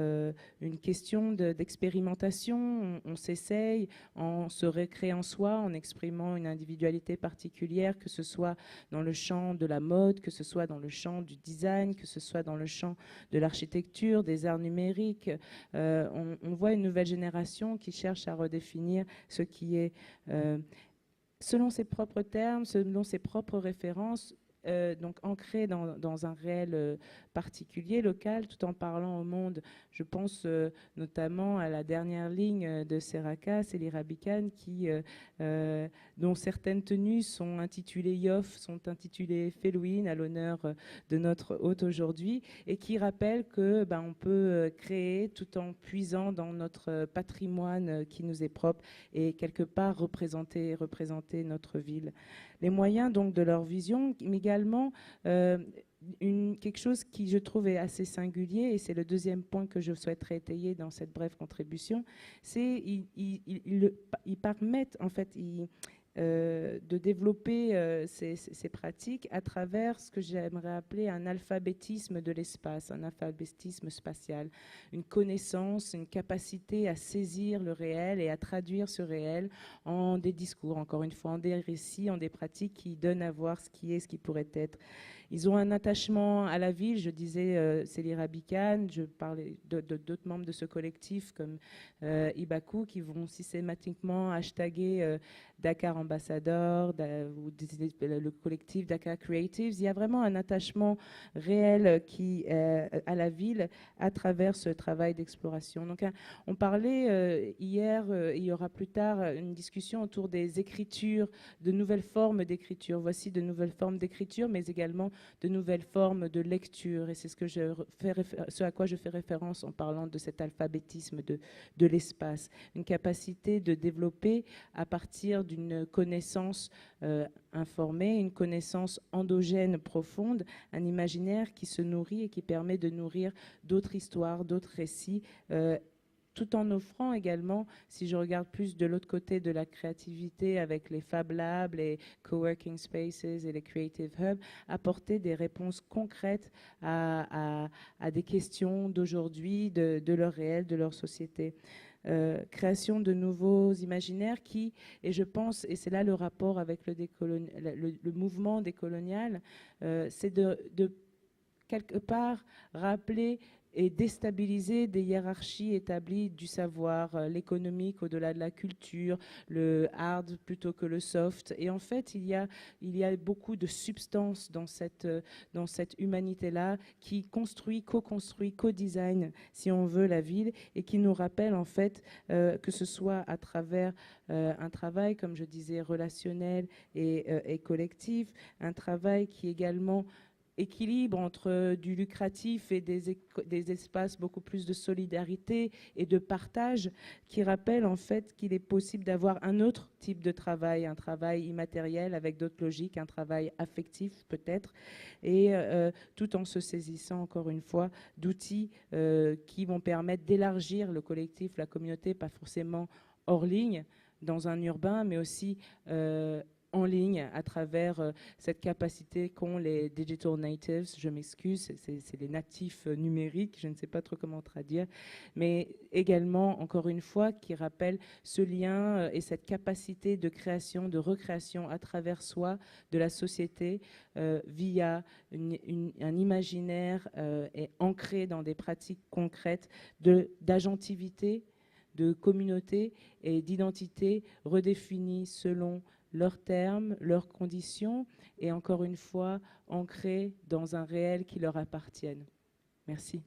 S7: une question d'expérimentation, on s'essaye en se recréant soi, en exprimant une individualité particulière, que ce soit dans le champ de la mode, que ce soit dans le champ du design, que ce soit dans le champ de l'architecture, des arts numériques. On voit une nouvelle génération qui cherche à redéfinir ce qui est, selon ses propres termes, selon ses propres références, donc ancré dans un réel particulier, local, tout en parlant au monde. Je pense notamment à la dernière ligne de Seraka, Célie Rabican, dont certaines tenues sont intitulées Yoff, sont intitulées Felwine, à l'honneur de notre hôte aujourd'hui, et qui rappelle que on peut créer tout en puisant dans notre patrimoine qui nous est propre et quelque part représenter notre ville. Les moyens donc de leur vision, mais également quelque chose qui je trouve est assez singulier, et c'est le deuxième point que je souhaiterais étayer dans cette brève contribution, c'est ils permettent en fait de développer ces pratiques à travers ce que j'aimerais appeler un alphabétisme de l'espace, un alphabétisme spatial, une connaissance, une capacité à saisir le réel et à traduire ce réel en des discours, encore une fois, en des récits, en des pratiques qui donnent à voir ce qui est, ce qui pourrait être. Ils ont un attachement à la ville, je disais Célie Rabican, je parlais d'autres membres de ce collectif comme Ibaku qui vont systématiquement hashtaguer Dakar Ambassador ou le collectif Dakar Creatives. Il y a vraiment un attachement réel à la ville à travers ce travail d'exploration. Donc on parlait hier, il y aura plus tard une discussion autour des écritures, de nouvelles formes d'écriture. Voici de nouvelles formes d'écriture, mais également de nouvelles formes de lecture. Et c'est ce à quoi je fais référence en parlant de cet alphabétisme de l'espace. Une capacité de développer à partir d'une connaissance informée, une connaissance endogène profonde, un imaginaire qui se nourrit et qui permet de nourrir d'autres histoires, d'autres récits, tout en offrant également, si je regarde plus de l'autre côté de la créativité avec les Fab Labs, les Coworking Spaces et les Creative Hubs, apporter des réponses concrètes à des questions d'aujourd'hui, de leur réel, de leur société. Création de nouveaux imaginaires qui, et je pense, et c'est là le rapport avec le mouvement décolonial, c'est de quelque part rappeler et déstabiliser des hiérarchies établies du savoir, l'économique au-delà de la culture, le hard plutôt que le soft. Et en fait, il y a beaucoup de substance dans cette humanité-là qui construit, co-construit, co-design, si on veut, la ville, et qui nous rappelle en fait que ce soit à travers un travail, comme je disais, relationnel et collectif, un travail qui également équilibre entre du lucratif et des espaces beaucoup plus de solidarité et de partage, qui rappelle en fait qu'il est possible d'avoir un autre type de travail, un travail immatériel avec d'autres logiques, un travail affectif peut-être, et tout en se saisissant encore une fois d'outils qui vont permettre d'élargir le collectif, la communauté, pas forcément hors ligne, dans un urbain, mais aussi en ligne à travers cette capacité qu'ont les digital natives, je m'excuse, c'est les natifs numériques, je ne sais pas trop comment traduire, mais également, encore une fois, qui rappelle ce lien et cette capacité de création, de recréation à travers soi de la société via un imaginaire et ancré dans des pratiques concrètes d'agentivité, de communauté et d'identité redéfinies selon leurs termes, leurs conditions, et encore une fois, ancrés dans un réel qui leur appartienne. Merci.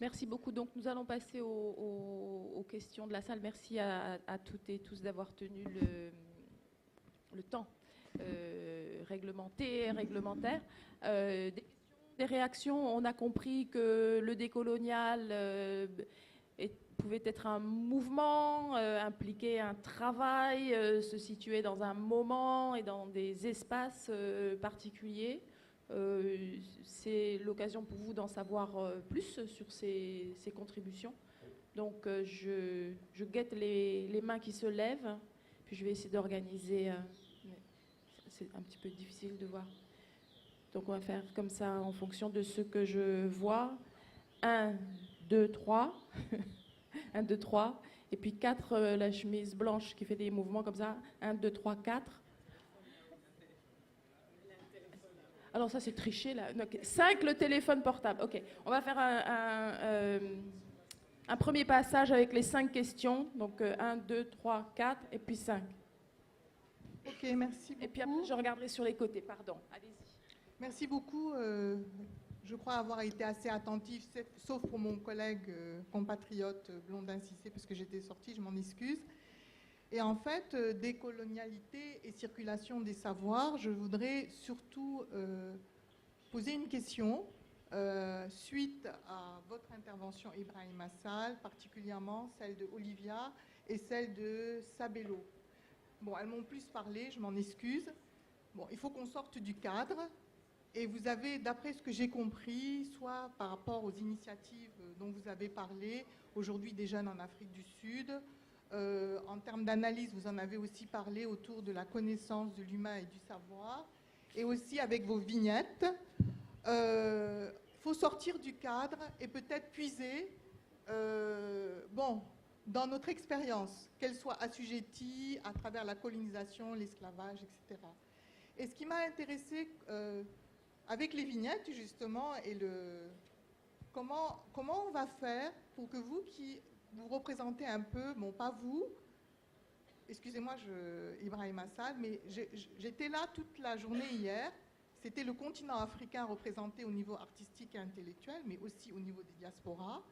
S3: Merci beaucoup. Donc, nous allons passer aux questions de la salle. Merci à toutes et tous d'avoir tenu le temps réglementé et réglementaire. Des questions, des réactions. On a compris que le décolonial pouvait être un mouvement, impliquer un travail, se situer dans un moment et dans des espaces particuliers. C'est l'occasion pour vous d'en savoir plus sur ces contributions. Donc je guette les mains qui se lèvent, puis je vais essayer d'organiser. C'est un petit peu difficile de voir. Donc on va faire comme ça en fonction de ce que je vois. 1, 2, 3. 1, 2, 3. Et puis 4, la chemise blanche qui fait des mouvements comme ça. 1, 2, 3, 4. Alors ça, c'est triché là. 5, le téléphone portable. OK. On va faire un premier passage avec les 5 questions. Donc 1, 2, 3, 4 et puis 5.
S9: OK, merci beaucoup.
S3: Et puis après, je regarderai sur les côtés. Pardon. Allez-y.
S9: Merci beaucoup. Je crois avoir été assez attentif, sauf pour mon collègue compatriote Blondin Cissé, parce que j'étais sortie, je m'en excuse. Et en fait, décolonialité et circulation des savoirs, je voudrais surtout poser une question suite à votre intervention, Ibrahim Assal, particulièrement celle de Olivia et celle de Sabelo. Bon, elles m'ont plus parlé, je m'en excuse. Bon, il faut qu'on sorte du cadre. Et vous avez, d'après ce que j'ai compris, soit par rapport aux initiatives dont vous avez parlé, aujourd'hui des jeunes en Afrique du Sud, en termes d'analyse, vous en avez aussi parlé autour de la connaissance de l'humain et du savoir, et aussi avec vos vignettes. Il faut sortir du cadre et peut-être puiser dans notre expérience, qu'elle soit assujettie à travers la colonisation, l'esclavage, etc. Et ce qui m'a intéressée avec les vignettes, justement, et comment on va faire pour que vous qui vous représentez un peu, bon, pas vous, excusez-moi, Ibrahim Assal, mais j'étais là toute la journée hier. C'était le continent africain représenté au niveau artistique et intellectuel, mais aussi au niveau des diasporas.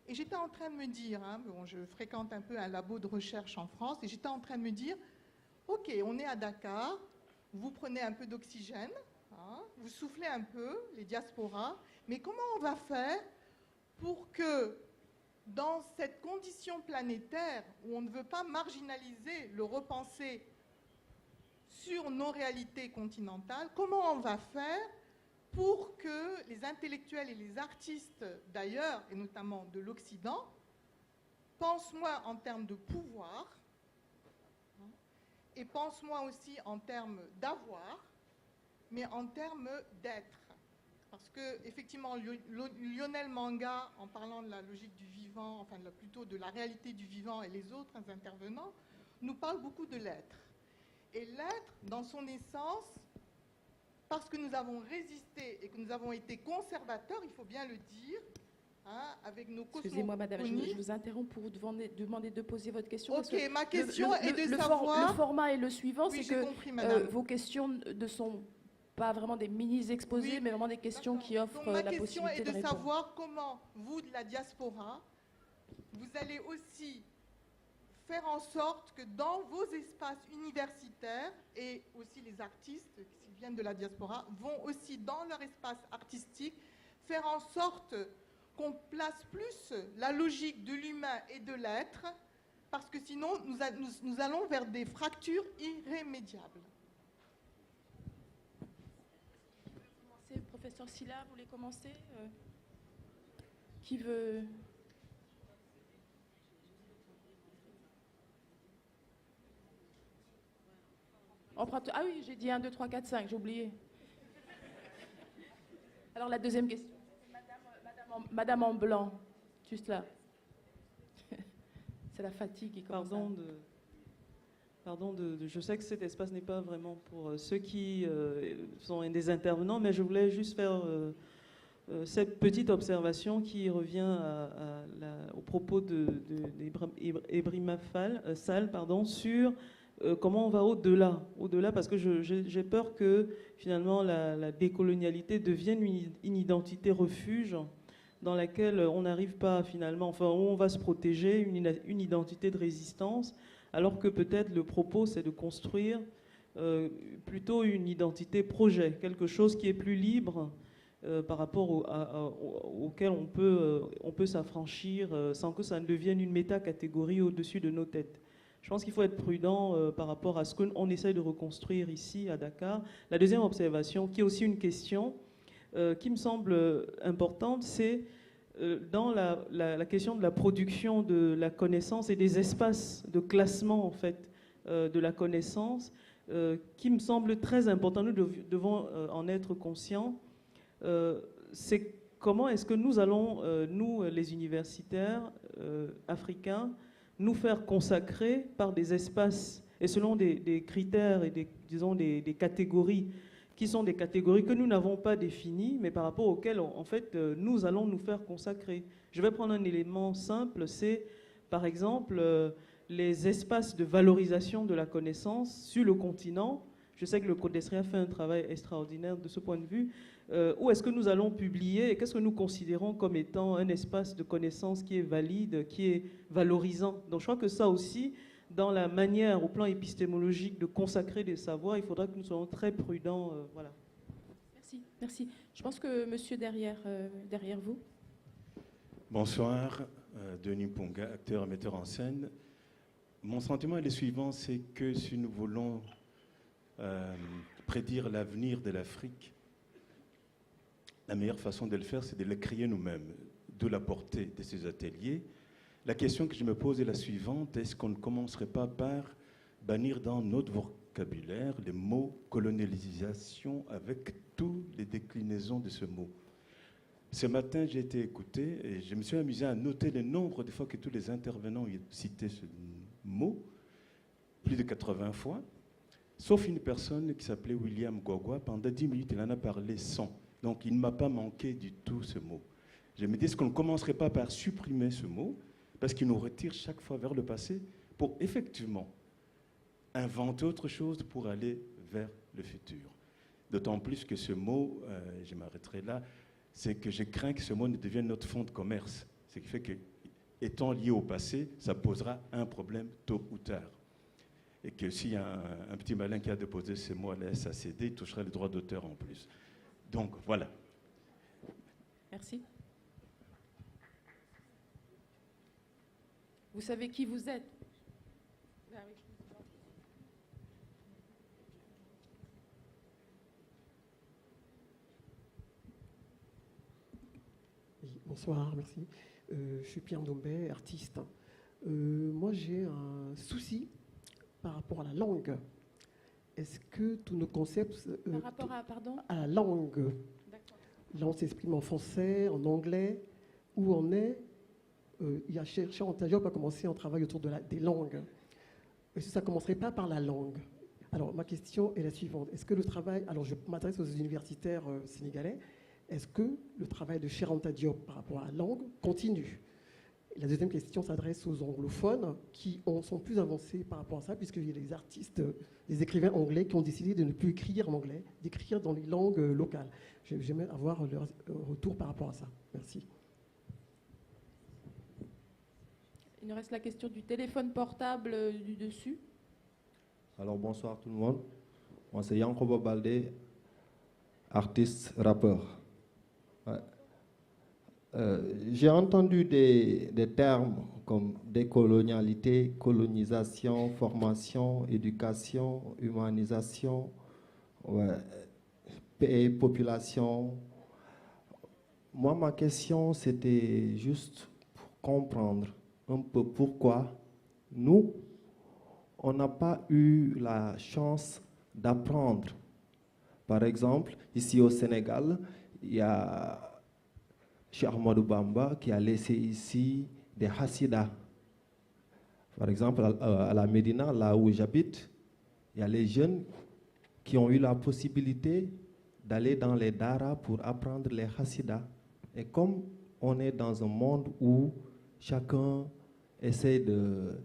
S9: Et j'étais en train de me dire, je fréquente un peu un labo de recherche en France, et j'étais en train de me dire, OK, on est à Dakar, vous prenez un peu d'oxygène, vous soufflez un peu, les diasporas, mais comment on va faire pour que, dans cette condition planétaire où on ne veut pas marginaliser le repenser sur nos réalités continentales, comment on va faire pour que les intellectuels et les artistes d'ailleurs, et notamment de l'Occident, pensent moins en termes de pouvoir, et pensent moins aussi en termes d'avoir, mais en termes d'être. Parce que, effectivement, Lionel Manga, en parlant de la logique du vivant, enfin plutôt de la réalité du vivant, et les autres intervenants, nous parlent beaucoup de l'être. Et l'être, dans son essence, parce que nous avons résisté et que nous avons été conservateurs, il faut bien le dire, hein, avec nos cosmogonies.
S3: Excusez-moi, madame, je vous interromps pour vous demander de poser votre question.
S9: Ok, ma question est de
S3: savoir... Le format est le suivant,
S9: oui,
S3: c'est que
S9: compris,
S3: vos questions ne sont pas vraiment des mini-exposés, oui, mais vraiment des questions qui offrent la possibilité de répondre.
S9: Ma question est de savoir comment, vous, de la diaspora, vous allez aussi faire en sorte que dans vos espaces universitaires, et aussi les artistes qui viennent de la diaspora, vont aussi dans leur espace artistique faire en sorte qu'on place plus la logique de l'humain et de l'être, parce que sinon nous allons vers des fractures irrémédiables.
S3: Professeur Sylla, vous voulez commencer Qui veut Ah oui, j'ai dit 1, 2, 3, 4, 5, j'ai oublié. Alors la deuxième question, c'est Madame en blanc, juste là. C'est la fatigue qui commence.
S10: Je sais que cet espace n'est pas vraiment pour ceux qui sont des intervenants, mais je voulais juste faire cette petite observation qui revient au propos d'Ebrima Sall sur comment on va au-delà, parce que j'ai peur que finalement la décolonialité devienne une identité refuge dans laquelle on n'arrive pas finalement, enfin où on va se protéger, une identité de résistance, alors que peut-être le propos c'est de construire plutôt une identité projet, quelque chose qui est plus libre par rapport auquel on peut s'affranchir sans que ça ne devienne une métacatégorie au-dessus de nos têtes. Je pense qu'il faut être prudent par rapport à ce qu'on essaye de reconstruire ici à Dakar. La deuxième observation, qui est aussi une question qui me semble importante, c'est dans la question de la production de la connaissance et des espaces de classement en fait de la connaissance, qui me semble très important. Nous devons en être conscients. C'est comment est-ce que nous allons, nous les universitaires africains, nous faire consacrer par des espaces et selon des critères et des catégories qui sont des catégories que nous n'avons pas définies, mais par rapport auxquelles, en fait, nous allons nous faire consacrer. Je vais prendre un élément simple, c'est, par exemple, les espaces de valorisation de la connaissance sur le continent. Je sais que le Codesria fait un travail extraordinaire de ce point de vue. Où est-ce que nous allons publier et qu'est-ce que nous considérons comme étant un espace de connaissance qui est valide, qui est valorisant. Donc je crois que ça aussi, dans la manière, au plan épistémologique, de consacrer des savoirs, il faudra que nous soyons très prudents. Voilà.
S3: Merci. Je pense que monsieur derrière vous.
S11: Bonsoir, Denis Ponga, acteur et metteur en scène. Mon sentiment est le suivant, c'est que si nous voulons prédire l'avenir de l'Afrique, la meilleure façon de le faire, c'est de le créer nous-mêmes, d'où la portée de ces ateliers. La question que je me pose est la suivante, est-ce qu'on ne commencerait pas par bannir dans notre vocabulaire les mots colonialisation avec toutes les déclinaisons de ce mot? Ce matin, j'ai été écouté et je me suis amusé à noter le nombre de fois que tous les intervenants ont cité ce mot, plus de 80 fois, sauf une personne qui s'appelait William Gwagwa. Pendant 10 minutes, il en a parlé 100. Donc, il ne m'a pas manqué du tout ce mot. Je me dis, est-ce qu'on ne commencerait pas par supprimer ce mot, parce qu'il nous retire chaque fois vers le passé, pour effectivement inventer autre chose pour aller vers le futur. D'autant plus que ce mot, je m'arrêterai là, c'est que je crains que ce mot ne devienne notre fonds de commerce. Ce qui fait que, étant lié au passé, ça posera un problème tôt ou tard. Et que s'il y a un petit malin qui a déposé ce mot à la SACD, il touchera les droits d'auteur en plus. Donc, voilà.
S3: Merci. Vous savez qui vous êtes?
S12: Bonsoir, merci. Je suis Pierre Dombet, artiste. Moi, j'ai un souci par rapport à la langue. Est-ce que tous nos concepts...
S3: Par rapport à, pardon ?
S12: À la langue. Là, on s'exprime en français, en anglais. Où on est, il y a Charanta Diop a commencé un travail autour des langues. Est-ce que ça ne commencerait pas par la langue? Alors, ma question est la suivante. Est-ce que le travail... Alors, je m'adresse aux universitaires sénégalais. Est-ce que le travail de Charanta Diop par rapport à la langue continue? Et la deuxième question s'adresse aux anglophones qui sont plus avancés par rapport à ça, puisqu'il y a des artistes, des écrivains anglais qui ont décidé de ne plus écrire en anglais, d'écrire dans les langues locales. J'aimerais avoir leur retour par rapport à ça. Merci.
S3: Il nous reste la question du téléphone portable du dessus.
S13: Alors bonsoir tout le monde. Moi c'est Yankoba Baldé, artiste, rappeur. Ouais. J'ai entendu des termes comme décolonialité, colonisation, formation, éducation, humanisation, ouais, paix, population. Moi ma question c'était juste pour comprendre un peu pourquoi nous, on n'a pas eu la chance d'apprendre. Par exemple, ici au Sénégal, il y a Cheikh Ahmadou Bamba qui a laissé ici des hassidas. Par exemple, à la Médina, là où j'habite, il y a les jeunes qui ont eu la possibilité d'aller dans les daras pour apprendre les hassidas. Et comme on est dans un monde où chacun essaie de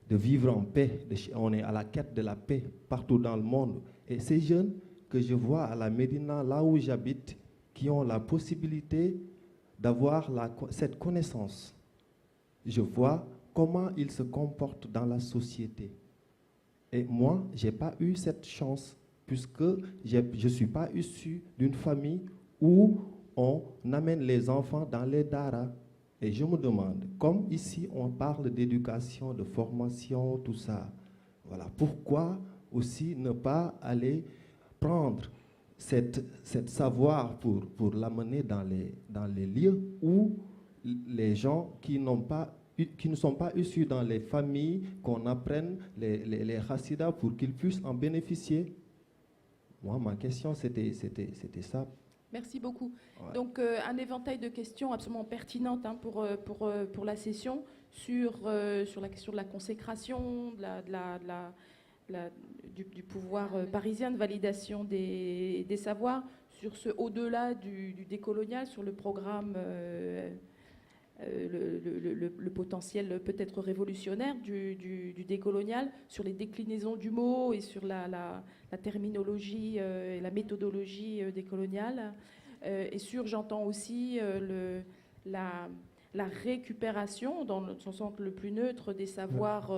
S13: vivre en paix. On est à la quête de la paix partout dans le monde. Et ces jeunes que je vois à la Médina, là où j'habite, qui ont la possibilité d'avoir cette connaissance, je vois comment ils se comportent dans la société. Et moi, je n'ai pas eu cette chance, puisque je ne suis pas issu d'une famille où on amène les enfants dans les daras. Et je me demande, comme ici on parle d'éducation, de formation, tout ça, voilà, pourquoi aussi ne pas aller prendre cette savoir pour l'amener dans les lieux où les gens qui ne sont pas issus dans les familles, qu'on apprenne les hassidas pour qu'ils puissent en bénéficier. Moi, ma question, c'était ça.
S3: Merci beaucoup.
S13: Ouais.
S3: Donc, un éventail de questions absolument pertinentes pour la session sur la question de la consécration, du pouvoir parisien de validation des savoirs, sur ce au-delà du décolonial, sur le programme, le potentiel peut-être révolutionnaire du décolonial, sur les déclinaisons du mot et sur la terminologie et la méthodologie décoloniale. Et sur, j'entends aussi la récupération, dans son sens le plus neutre, des savoirs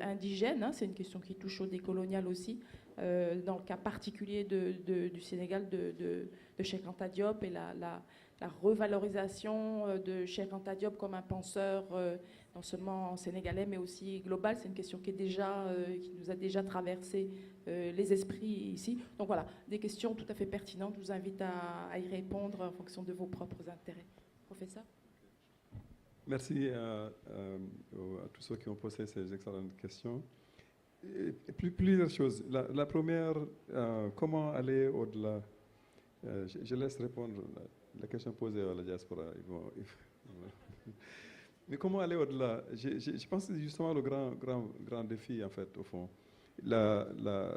S3: indigènes. C'est une question qui touche au décolonial aussi, dans le cas particulier du Sénégal de Cheikh Anta Diop et la revalorisation de Cheikh Anta Diop comme un penseur non seulement sénégalais mais aussi global. C'est une question qui nous a déjà traversé les esprits ici. Donc voilà, des questions tout à fait pertinentes. Je vous invite à y répondre en fonction de vos propres intérêts. Professeur ?
S4: Merci à tous ceux qui ont posé ces excellentes questions. Plusieurs choses. La première, comment aller au-delà? Je laisse répondre la question posée à la diaspora. Mais comment aller au-delà? Je pense que c'est justement le grand défi, en fait, au fond.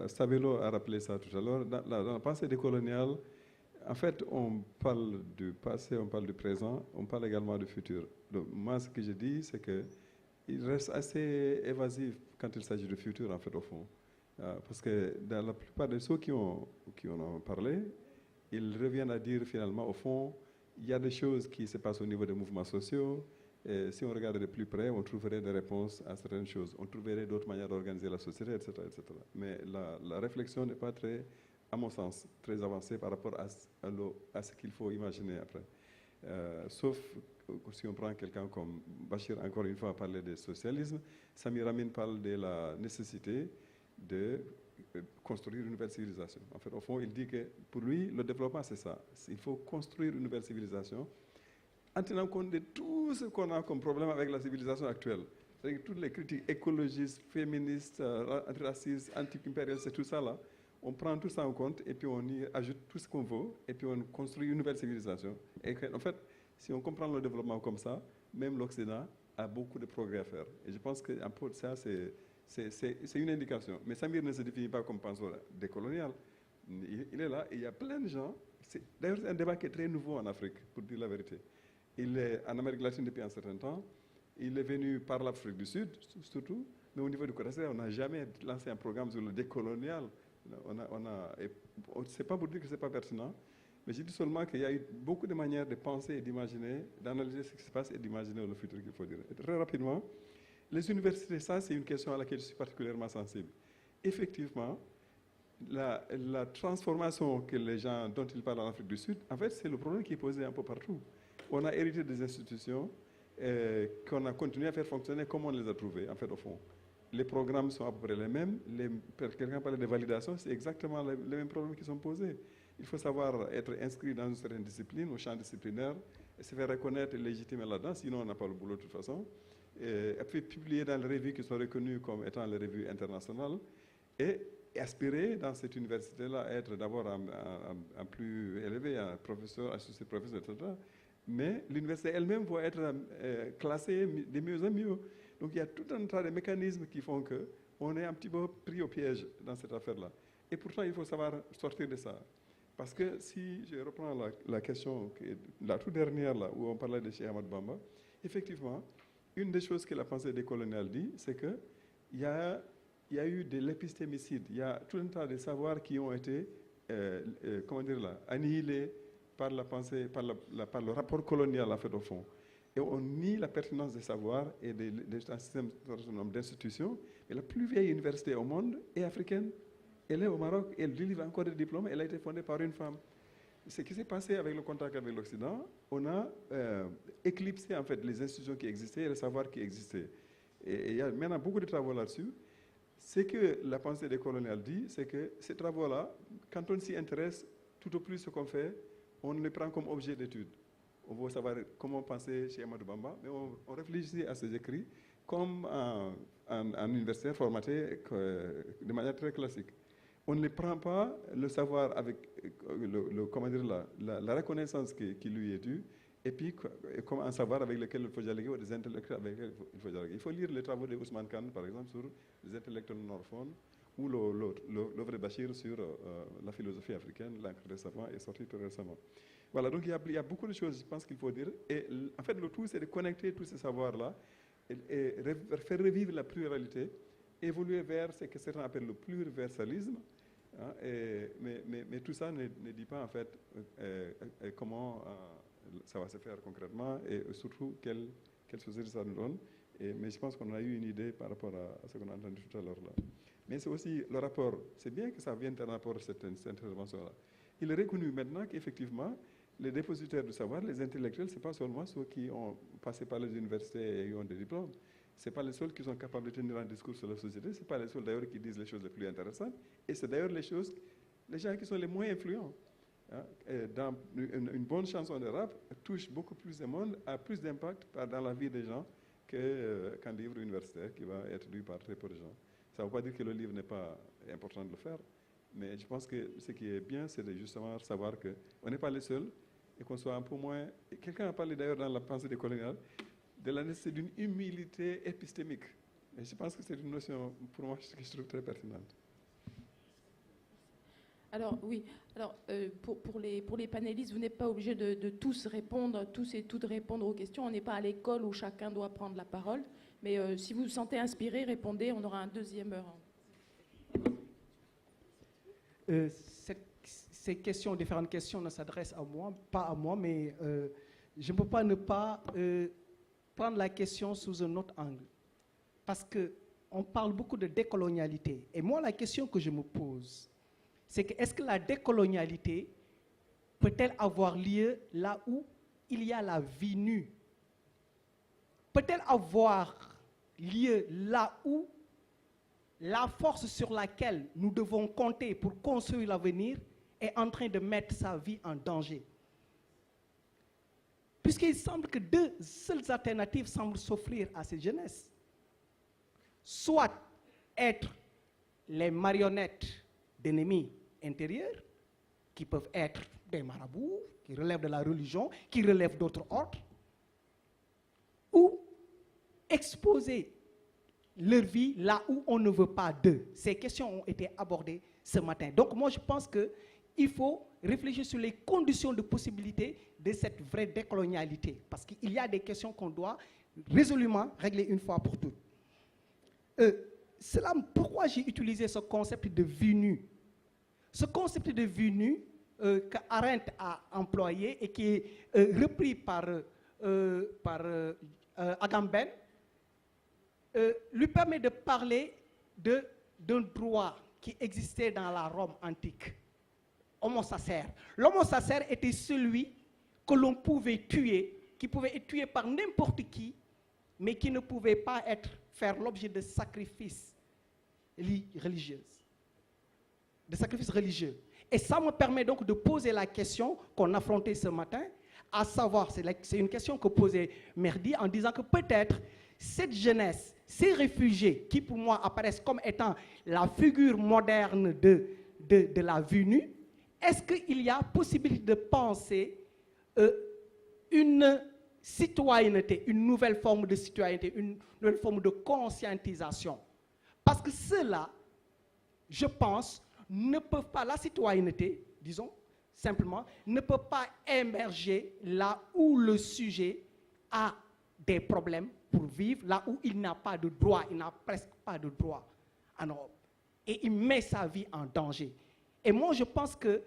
S4: Sabelo a rappelé ça tout à l'heure. Dans la pensée décoloniale, en fait, on parle du passé, on parle du présent, on parle également du futur. Donc, moi, ce que je dis, c'est qu'il reste assez évasif quand il s'agit du futur, en fait, au fond. Parce que dans la plupart de ceux qui en ont parlé, ils reviennent à dire, finalement, au fond, il y a des choses qui se passent au niveau des mouvements sociaux. Et si on regarde de plus près, on trouverait des réponses à certaines choses. On trouverait d'autres manières d'organiser la société, etc., etc. Mais la réflexion n'est pas très, à mon sens, très avancée par rapport à ce qu'il faut imaginer après. Sauf si on prend quelqu'un comme Bachir, encore une fois, a parlé de socialisme, Samir Amin parle de la nécessité de construire une nouvelle civilisation. En fait, au fond, il dit que pour lui, le développement, c'est ça. Il faut construire une nouvelle civilisation en tenant compte de tout ce qu'on a comme problème avec la civilisation actuelle. C'est-à-dire que toutes les critiques écologistes, féministes, racistes, anti-impérialistes, tout ça là, on prend tout ça en compte et puis on y ajoute tout ce qu'on veut et puis on construit une nouvelle civilisation. Et en fait, si on comprend le développement comme ça, même l'Occident a beaucoup de progrès à faire. Et je pense que un peu ça, c'est une indication. Mais Samir ne se définit pas comme penseur décolonial. Il est là et il y a plein de gens. D'ailleurs, c'est un débat qui est très nouveau en Afrique, pour dire la vérité. Il est en Amérique latine depuis un certain temps. Il est venu par l'Afrique du Sud, surtout. Mais au niveau du Corazé, on n'a jamais lancé un programme sur le décolonial. C'est pas pour dire que ce n'est pas pertinent, mais je dis seulement qu'il y a eu beaucoup de manières de penser et d'imaginer, d'analyser ce qui se passe et d'imaginer le futur qu'il faut dire. Et très rapidement, les universités, ça c'est une question à laquelle je suis particulièrement sensible. Effectivement, la transformation que les gens dont ils parlent en Afrique du Sud, en fait c'est le problème qui est posé un peu partout. On a hérité des institutions qu'on a continué à faire fonctionner comme on les a trouvées, en fait au fond. Les programmes sont à peu près les mêmes. Quelqu'un parlait de validation, c'est exactement les mêmes problèmes qui sont posés. Il faut savoir être inscrit dans une certaine discipline, au champ disciplinaire, et se faire reconnaître et légitimer là-dedans, sinon on n'a pas le boulot de toute façon. Et puis publier dans les revues qui sont reconnues comme étant les revues internationales, et aspirer dans cette université-là à être d'abord un plus élevé, un professeur, associé professeur, etc. Mais l'université elle-même va être classée de mieux en mieux. Donc il y a tout un tas de mécanismes qui font qu'on est un petit peu pris au piège dans cette affaire-là. Et pourtant, il faut savoir sortir de ça. Parce que si je reprends la question, la toute dernière, là, où on parlait de Cheikh Ahmadou Bamba, effectivement, une des choses que la pensée décoloniale dit, c'est qu'il y a eu de l'épistémicide. Il y a tout un tas de savoirs qui ont été annihilés par la pensée, par le rapport colonial, en fait, au fond. Et on nie la pertinence des savoirs et d'un système d'institutions. Et la plus vieille université au monde est africaine. Elle est au Maroc, elle délivre encore des diplômes, elle a été fondée par une femme. Ce qui s'est passé avec le contact avec l'Occident, on a éclipsé en fait les institutions qui existaient et les savoirs qui existaient. Et il y a maintenant beaucoup de travaux là-dessus. Ce que la pensée décoloniale dit, c'est que ces travaux-là, quand on s'y intéresse, tout au plus ce qu'on fait, on les prend comme objet d'étude. On veut savoir comment penser chez Ahmadou Bamba, mais on réfléchit à ses écrits comme un universitaire formaté de manière très classique. On ne prend pas le savoir avec la reconnaissance qui lui est due, et puis comme un savoir avec lequel il faut dialoguer, ou des intellectuels avec lesquels il faut dialoguer. Il faut lire les travaux de Ousmane Kane, par exemple, sur les intellectuels norphones, ou l'œuvre de Bachir sur la philosophie africaine, l'encre des savants, est sortie tout récemment. Voilà, donc il y a beaucoup de choses, je pense qu'il faut dire. Et en fait, le tout, c'est de connecter tous ces savoirs-là et faire revivre la pluralité, évoluer vers ce que certains appellent le pluriversalisme. Hein, mais tout ça ne dit pas, en fait, comment ça va se faire concrètement et surtout quelle société ça nous donne. Mais je pense qu'on a eu une idée par rapport à ce qu'on a entendu tout à l'heure là. Mais c'est aussi le rapport, c'est bien que ça vienne d'un rapport, cette intervention-là. Il est reconnu maintenant qu'effectivement, les dépositaires du savoir, les intellectuels, ce n'est pas seulement ceux qui ont passé par les universités et ont des diplômes. Ce n'est pas les seuls qui sont capables de tenir un discours sur la société, ce n'est pas les seuls d'ailleurs qui disent les choses les plus intéressantes. Et c'est d'ailleurs les gens qui sont les moins influents. Hein. Dans une bonne chanson de rap touche beaucoup plus de monde, a plus d'impact dans la vie des gens qu'un livre universitaire qui va être lu par très peu de gens. Ça ne veut pas dire que le livre n'est pas important de le faire, mais je pense que ce qui est bien, c'est de justement savoir qu'on n'est pas les seuls et qu'on soit un peu moins... Quelqu'un a parlé d'ailleurs dans la pensée décoloniale de la nécessité d'une humilité épistémique. Et je pense que c'est une notion, pour moi, que je trouve très pertinente.
S3: Alors oui, alors, pour les panélistes, vous n'êtes pas obligés de tous et toutes répondre aux questions. On n'est pas à l'école où chacun doit prendre la parole. Mais si vous vous sentez inspiré, répondez, on aura un deuxième heure.
S8: Ces questions, différentes questions ne s'adressent à moi, pas à moi, mais je ne peux pas ne pas prendre la question sous un autre angle. Parce qu'on parle beaucoup de décolonialité. Et moi, la question que je me pose, c'est que est-ce que la décolonialité peut-elle avoir lieu là où il y a la vie nue? Peut-elle avoir lieu là où la force sur laquelle nous devons compter pour construire l'avenir est en train de mettre sa vie en danger? puisqu'il semble que deux seules alternatives semblent s'offrir à cette jeunesse. Soit être les marionnettes d'ennemis intérieurs, qui peuvent être des marabouts, qui relèvent de la religion, qui relèvent d'autres ordres, ou exposer leur vie là où on ne veut pas d'eux. Ces questions ont été abordées ce matin. Donc moi je pense qu'il faut réfléchir sur les conditions de possibilité de cette vraie décolonialité, parce qu'il y a des questions qu'on doit résolument régler une fois pour toutes. Pourquoi j'ai utilisé ce concept de vie nue? Ce concept de vie nue qu'Arendt a employé et qui est repris par Agamben, lui permet de parler d'un droit qui existait dans la Rome antique. Homo sacer. L'homo sacer était celui que l'on pouvait tuer, qui pouvait être tué par n'importe qui, mais qui ne pouvait pas faire l'objet de sacrifices religieux. De sacrifices religieux. Et ça me permet donc de poser la question qu'on affrontait ce matin, à savoir, c'est une question que posait Merdi en disant que peut-être cette jeunesse, ces réfugiés qui pour moi apparaissent comme étant la figure moderne de la vie nue, est-ce qu'il y a possibilité de penser une citoyenneté, une nouvelle forme de citoyenneté, une nouvelle forme de conscientisation? Parce que ceux-là, je pense, ne peuvent pas, la citoyenneté, disons simplement, ne peut pas émerger là où le sujet a des problèmes pour vivre, là où il n'a pas de droit, il n'a presque pas de droit en Europe. Et il met sa vie en danger. Et moi, je pense que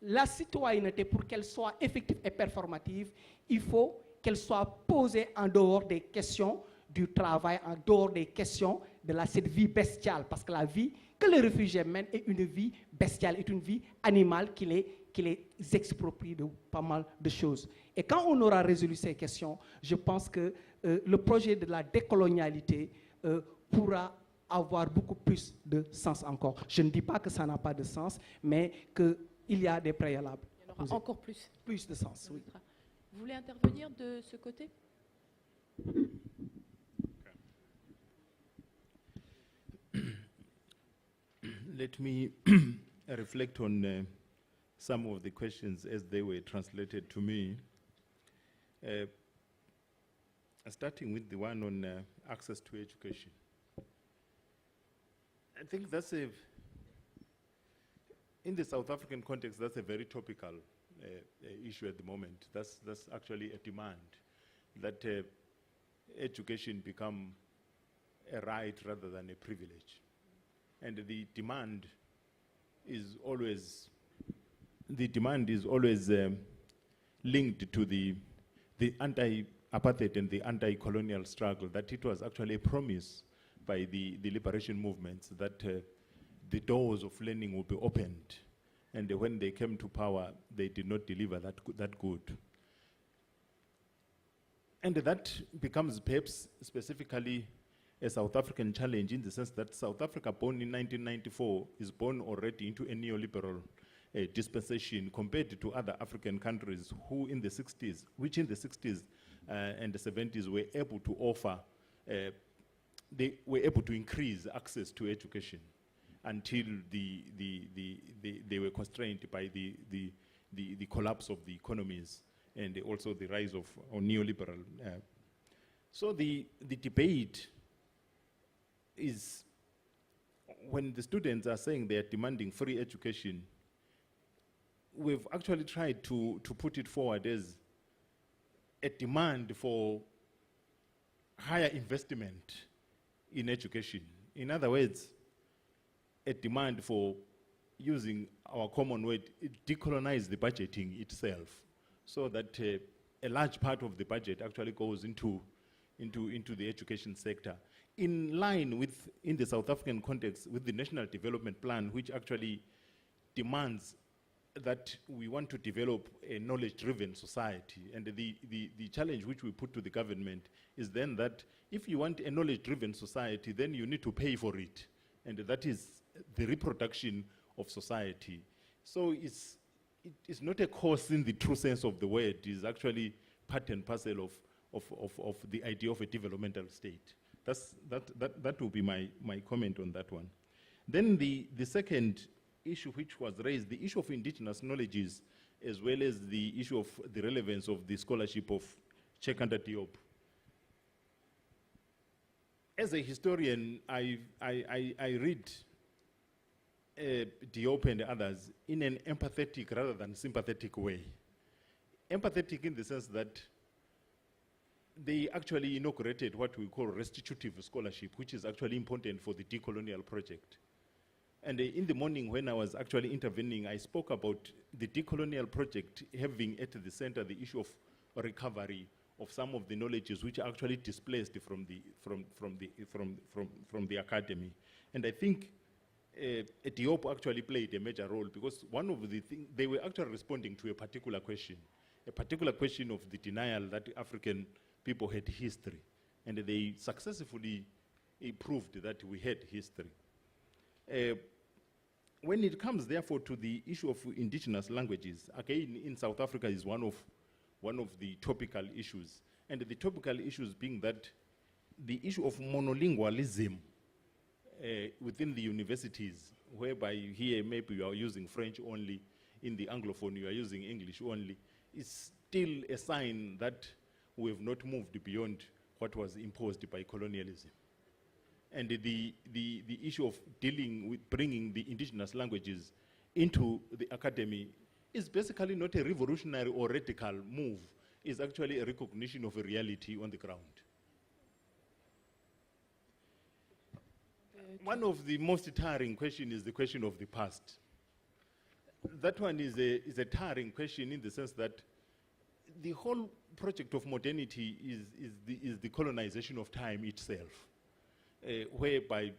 S8: la citoyenneté, pour qu'elle soit effective et performative, il faut qu'elle soit posée en dehors des questions du travail, en dehors des questions de cette vie bestiale. Parce que la vie que les réfugiés mènent est une vie bestiale, est une vie animale qui les exproprie de pas mal de choses. Et quand on aura résolu ces questions, je pense que le projet de la décolonialité pourra avoir beaucoup plus de sens encore. Je ne dis pas que ça n'a pas de sens, mais qu'il y a des préalables.
S3: Il y en aura encore plus.
S8: Plus de sens, oui.
S3: Vous voulez intervenir de ce côté?
S6: Let me reflect on some of the questions as they were translated to me. Starting with the one on access to education. I think that's in the South African context, that's a very topical issue at the moment. That's actually a demand that education become a right rather than a privilege. And the demand is always linked to the anti-apartheid and the anti-colonial struggle, that it was actually a promise by the liberation movements that the doors of learning will be opened. And when they came to power, they did not deliver that good. And that becomes perhaps specifically a South African challenge, in the sense that South Africa, born in 1994, is born already into a neoliberal dispensation compared to other African countries who in the 60s, which in the 60s and the 70s were able to offer, they were able to increase access to education until they were constrained by the collapse of the economies and also the rise of neoliberal. So the debate is, when the students are saying they are demanding free education, we've actually tried to put it forward as a demand for higher investment in education. In other words, a demand for using our common word, decolonize the budgeting itself, so that a large part of the budget actually goes into the education sector, in line with, in the South African context, with the National Development Plan, which actually demands that we want to develop a knowledge-driven society. And the challenge which we put to the government is then that if you want a knowledge-driven society, then you need to pay for it. And that is the reproduction of society. So it's it's not a course in the true sense of the word. It's actually part and parcel of the idea of a developmental state. That will be my comment on that one. Then the second issue which was raised, the issue of indigenous knowledges, as well as the issue of the relevance of the scholarship of Cheikh Anta Diop. As a historian, I read Diop and others in an empathetic rather than sympathetic way. Empathetic in the sense that they actually inaugurated what we call restitutive scholarship, which is actually important for the decolonial project. And in the morning when I was actually intervening, I spoke about the decolonial project having at the center the issue of recovery of some of the knowledges which are actually displaced from the academy. And I think Diop actually played a major role, because one of the things, they were actually responding to a particular question of the denial that African people had history. And they successfully proved that we had history. When it comes, therefore, to the issue of indigenous languages, again, in South Africa is one of the topical issues. And the topical issues being that the issue of monolingualism within the universities, whereby here maybe you are using French only, in the Anglophone you are using English only, is still a sign that we have not moved beyond what was imposed by colonialism. And the issue of dealing with bringing the indigenous languages into the academy is basically not a revolutionary or radical move. It's actually a recognition of a reality on the ground. One of the most tiring questions is the question of the past. That one is a tiring question in the sense that the whole project of modernity is the colonization of time itself. Whereby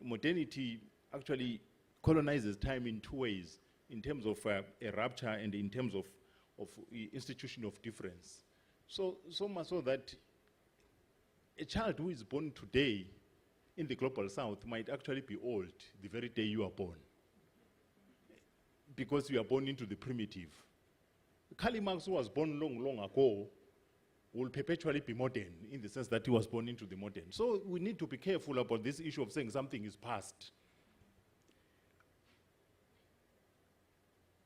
S6: modernity actually colonizes time in two ways, in terms of a rupture and in terms of institution of difference. So much so that a child who is born today in the global south might actually be old the very day you are born, because you are born into the primitive. Karl Marx, who was born long ago, will perpetually be modern in the sense that he was born into the modern. So we need to be careful about this issue of saying something is past.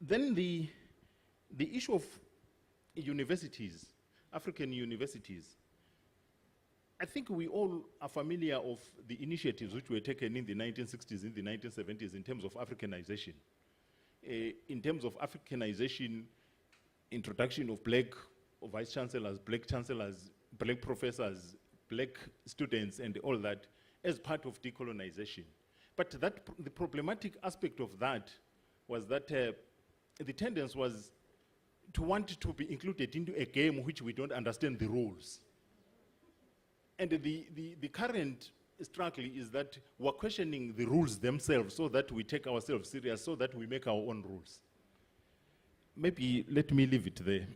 S6: Then the issue of universities, African universities, I think we all are familiar of the initiatives which were taken in the 1960s, in the 1970s in terms of Africanization. In terms of Africanization, introduction of black vice-chancellors, black professors, black students, and all that as part of decolonization. But the problematic aspect of that was that the tendency was to want to be included into a game which we don't understand the rules. And the current struggle is that we're questioning the rules themselves so that we take ourselves serious, so that we make our own rules. Maybe let me leave it there.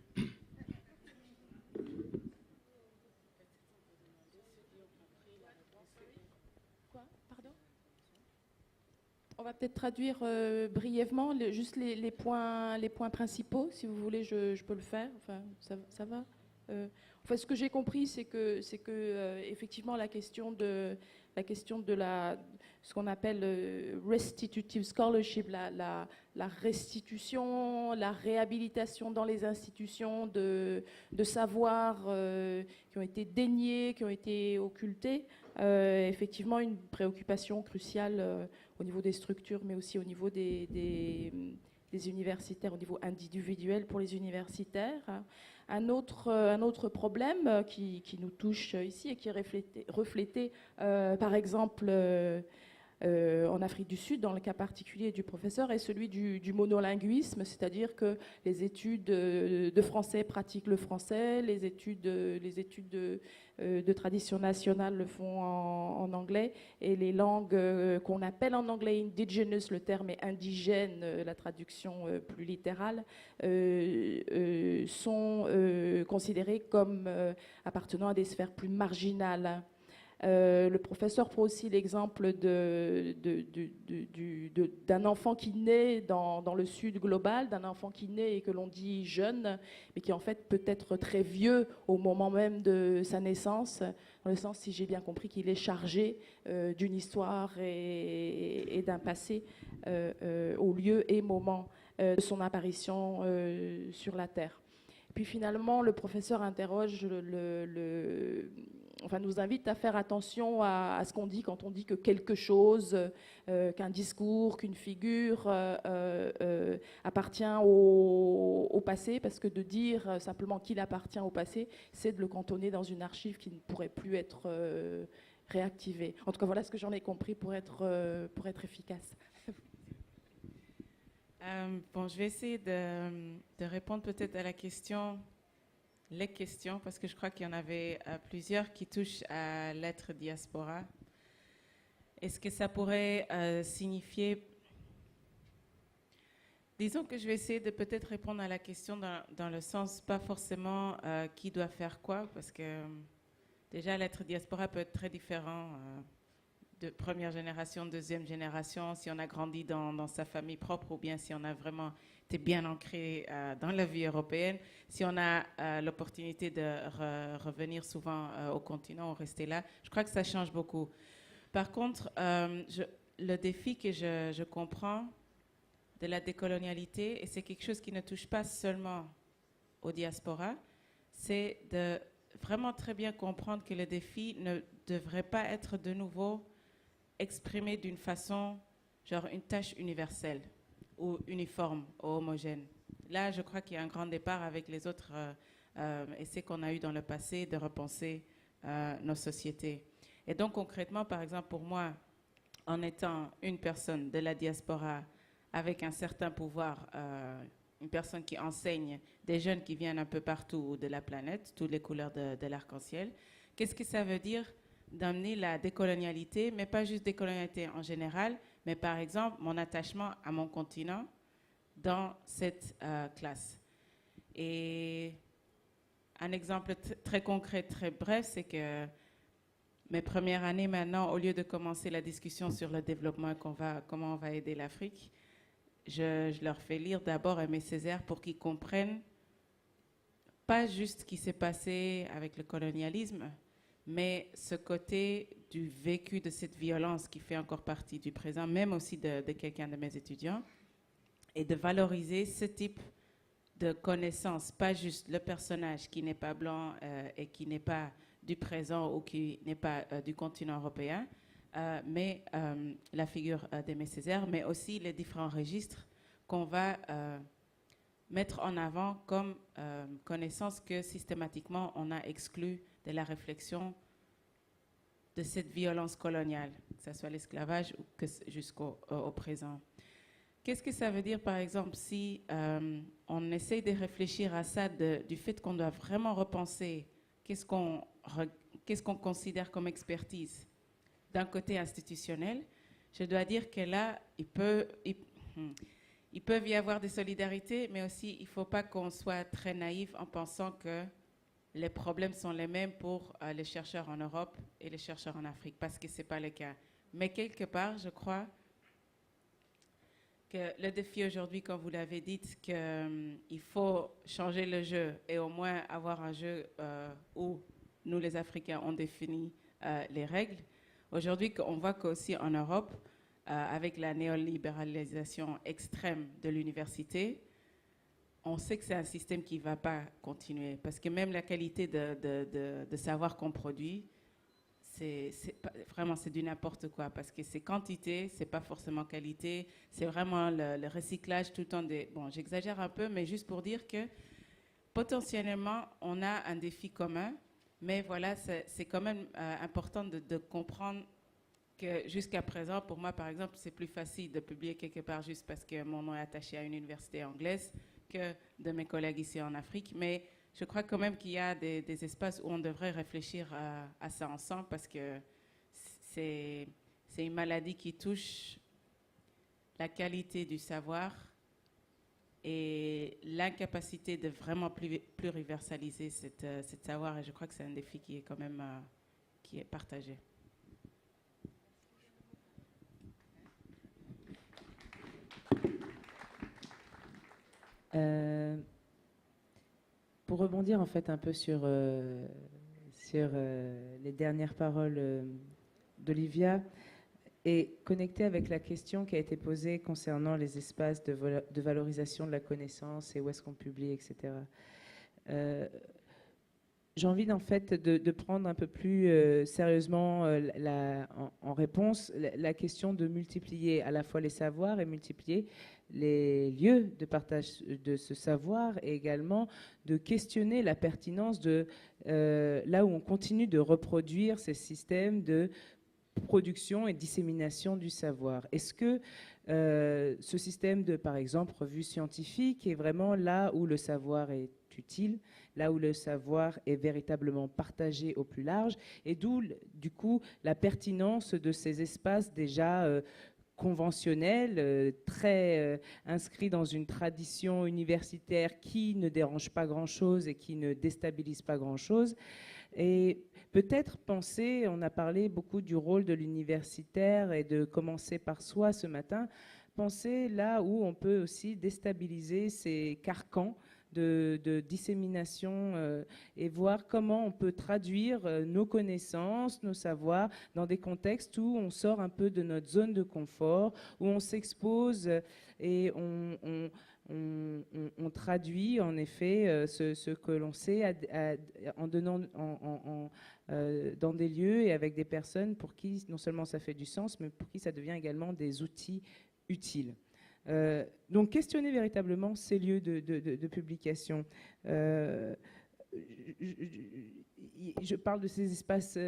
S3: On va peut-être traduire brièvement juste les points principaux, si vous voulez, je peux le faire. Enfin, ça va. Enfin, ce que j'ai compris, c'est que effectivement la question de ce qu'on appelle restitutive scholarship, la restitution, la réhabilitation dans les institutions de savoirs qui ont été déniés, qui ont été occultés, effectivement une préoccupation cruciale au niveau des structures, mais aussi au niveau des universitaires, au niveau individuel pour les universitaires. Un autre problème qui nous touche ici et qui est reflété par exemple en Afrique du Sud, dans le cas particulier du professeur, est celui du monolinguisme, c'est-à-dire que les études de français pratiquent le français, les études de tradition nationale le font en anglais, et les langues qu'on appelle en anglais indigenous, le terme est indigène, la traduction plus littérale, sont considérées comme appartenant à des sphères plus marginales. Le professeur prend aussi l'exemple d'un enfant qui naît dans le sud global, d'un enfant qui naît et que l'on dit jeune, mais qui en fait peut être très vieux au moment même de sa naissance, dans le sens, si j'ai bien compris, qu'il est chargé d'une histoire et d'un passé au lieu et moment de son apparition sur la Terre. Puis finalement, le professeur interroge enfin, nous invite à faire attention à ce qu'on dit quand on dit que quelque chose, qu'un discours, qu'une figure appartient au passé, parce que de dire simplement qu'il appartient au passé, c'est de le cantonner dans une archive qui ne pourrait plus être réactivée. En tout cas, voilà ce que j'en ai compris pour être efficace.
S5: Bon, je vais essayer de répondre peut-être à les questions, parce que je crois qu'il y en avait plusieurs qui touchent à l'être diaspora. Est-ce que ça pourrait signifier... Disons que je vais essayer de peut-être répondre à la question dans le sens, pas forcément qui doit faire quoi, parce que déjà l'être diaspora peut être très différent de première génération, deuxième génération, si on a grandi dans sa famille propre ou bien si on a vraiment été bien ancré dans la vie européenne, si on a l'opportunité de revenir souvent au continent ou rester là. Je crois que ça change beaucoup. Par contre, le défi que je comprends de la décolonialité, et c'est quelque chose qui ne touche pas seulement aux diasporas, c'est de vraiment très bien comprendre que le défi ne devrait pas être de nouveau exprimé d'une façon, genre une tâche universelle ou uniforme ou homogène. Là, je crois qu'il y a un grand départ avec les autres essais qu'on a eus dans le passé de repenser nos sociétés. Et donc, concrètement, par exemple, pour moi, en étant une personne de la diaspora avec un certain pouvoir, une personne qui enseigne des jeunes qui viennent un peu partout de la planète, toutes les couleurs de l'arc-en-ciel, qu'est-ce que ça veut dire d'amener la décolonialité, mais pas juste décolonialité en général, mais par exemple mon attachement à mon continent dans cette classe. Et un exemple très concret, très bref, c'est que mes premières années maintenant, au lieu de commencer la discussion sur le développement, comment on va aider l'Afrique, je leur fais lire d'abord Aimé Césaire pour qu'ils comprennent pas juste ce qui s'est passé avec le colonialisme, mais ce côté du vécu de cette violence qui fait encore partie du présent, même aussi de quelqu'un de mes étudiants, et de valoriser ce type de connaissances, pas juste le personnage qui n'est pas blanc et qui n'est pas du présent ou qui n'est pas du continent européen, mais la figure d'Aimé Césaire, mais aussi les différents registres qu'on va mettre en avant comme connaissances que systématiquement on a exclues de la réflexion de cette violence coloniale, que ce soit l'esclavage ou jusqu'au présent. Qu'est-ce que ça veut dire, par exemple, si on essaye de réfléchir à ça du fait qu'on doit vraiment repenser qu'est-ce qu'on considère comme expertise d'un côté institutionnel? Je dois dire que là, il peut y avoir des solidarités, mais aussi il ne faut pas qu'on soit très naïf en pensant que les problèmes sont les mêmes pour les chercheurs en Europe et les chercheurs en Afrique, parce que ce n'est pas le cas. Mais quelque part, je crois que le défi aujourd'hui, comme vous l'avez dit, qu'il faut changer le jeu et au moins avoir un jeu où nous, les Africains, on définit les règles. Aujourd'hui, on voit qu'aussi en Europe, avec la néolibéralisation extrême de l'université, on sait que c'est un système qui ne va pas continuer. Parce que même la qualité de savoir qu'on produit, vraiment, c'est du n'importe quoi. Parce que c'est quantité, ce n'est pas forcément qualité. C'est vraiment le recyclage tout le temps. Bon, j'exagère un peu, mais juste pour dire que potentiellement, on a un défi commun. Mais voilà, c'est quand même important de comprendre que jusqu'à présent, pour moi, par exemple, c'est plus facile de publier quelque part juste parce que mon nom est attaché à une université anglaise que de mes collègues ici en Afrique. Mais je crois quand même qu'il y a des espaces où on devrait réfléchir à ça ensemble parce que c'est une maladie qui touche la qualité du savoir et l'incapacité de vraiment pluriversaliser cette savoir. Et je crois que c'est un défi qui est quand même qui est partagé.
S7: Pour rebondir en fait un peu sur les dernières paroles d'Olivia et connecter avec la question qui a été posée concernant les espaces de valorisation de la connaissance et où est-ce qu'on publie, etc. J'ai envie en fait de prendre un peu plus sérieusement en réponse la question de multiplier à la fois les savoirs et multiplier les lieux de partage de ce savoir et également de questionner la pertinence de là où on continue de reproduire ces systèmes de production et dissémination du savoir. Est-ce que ce système de, par exemple, revue scientifique est vraiment là où le savoir est utile, là où le savoir est véritablement partagé au plus large, et d'où, du coup, la pertinence de ces espaces déjà conventionnels, très inscrits dans une tradition universitaire qui ne dérange pas grand-chose et qui ne déstabilise pas grand-chose. Et peut-être penser, on a parlé beaucoup du rôle de l'universitaire et de commencer par soi ce matin, penser là où on peut aussi déstabiliser ces carcans de dissémination et voir comment on peut traduire nos connaissances, nos savoirs dans des contextes où on sort un peu de notre zone de confort, où on s'expose et on traduit en effet ce que l'on sait en donnant dans des lieux et avec des personnes pour qui non seulement ça fait du sens, mais pour qui ça devient également des outils utiles. Donc questionner véritablement ces lieux de publication. Je parle de ces espaces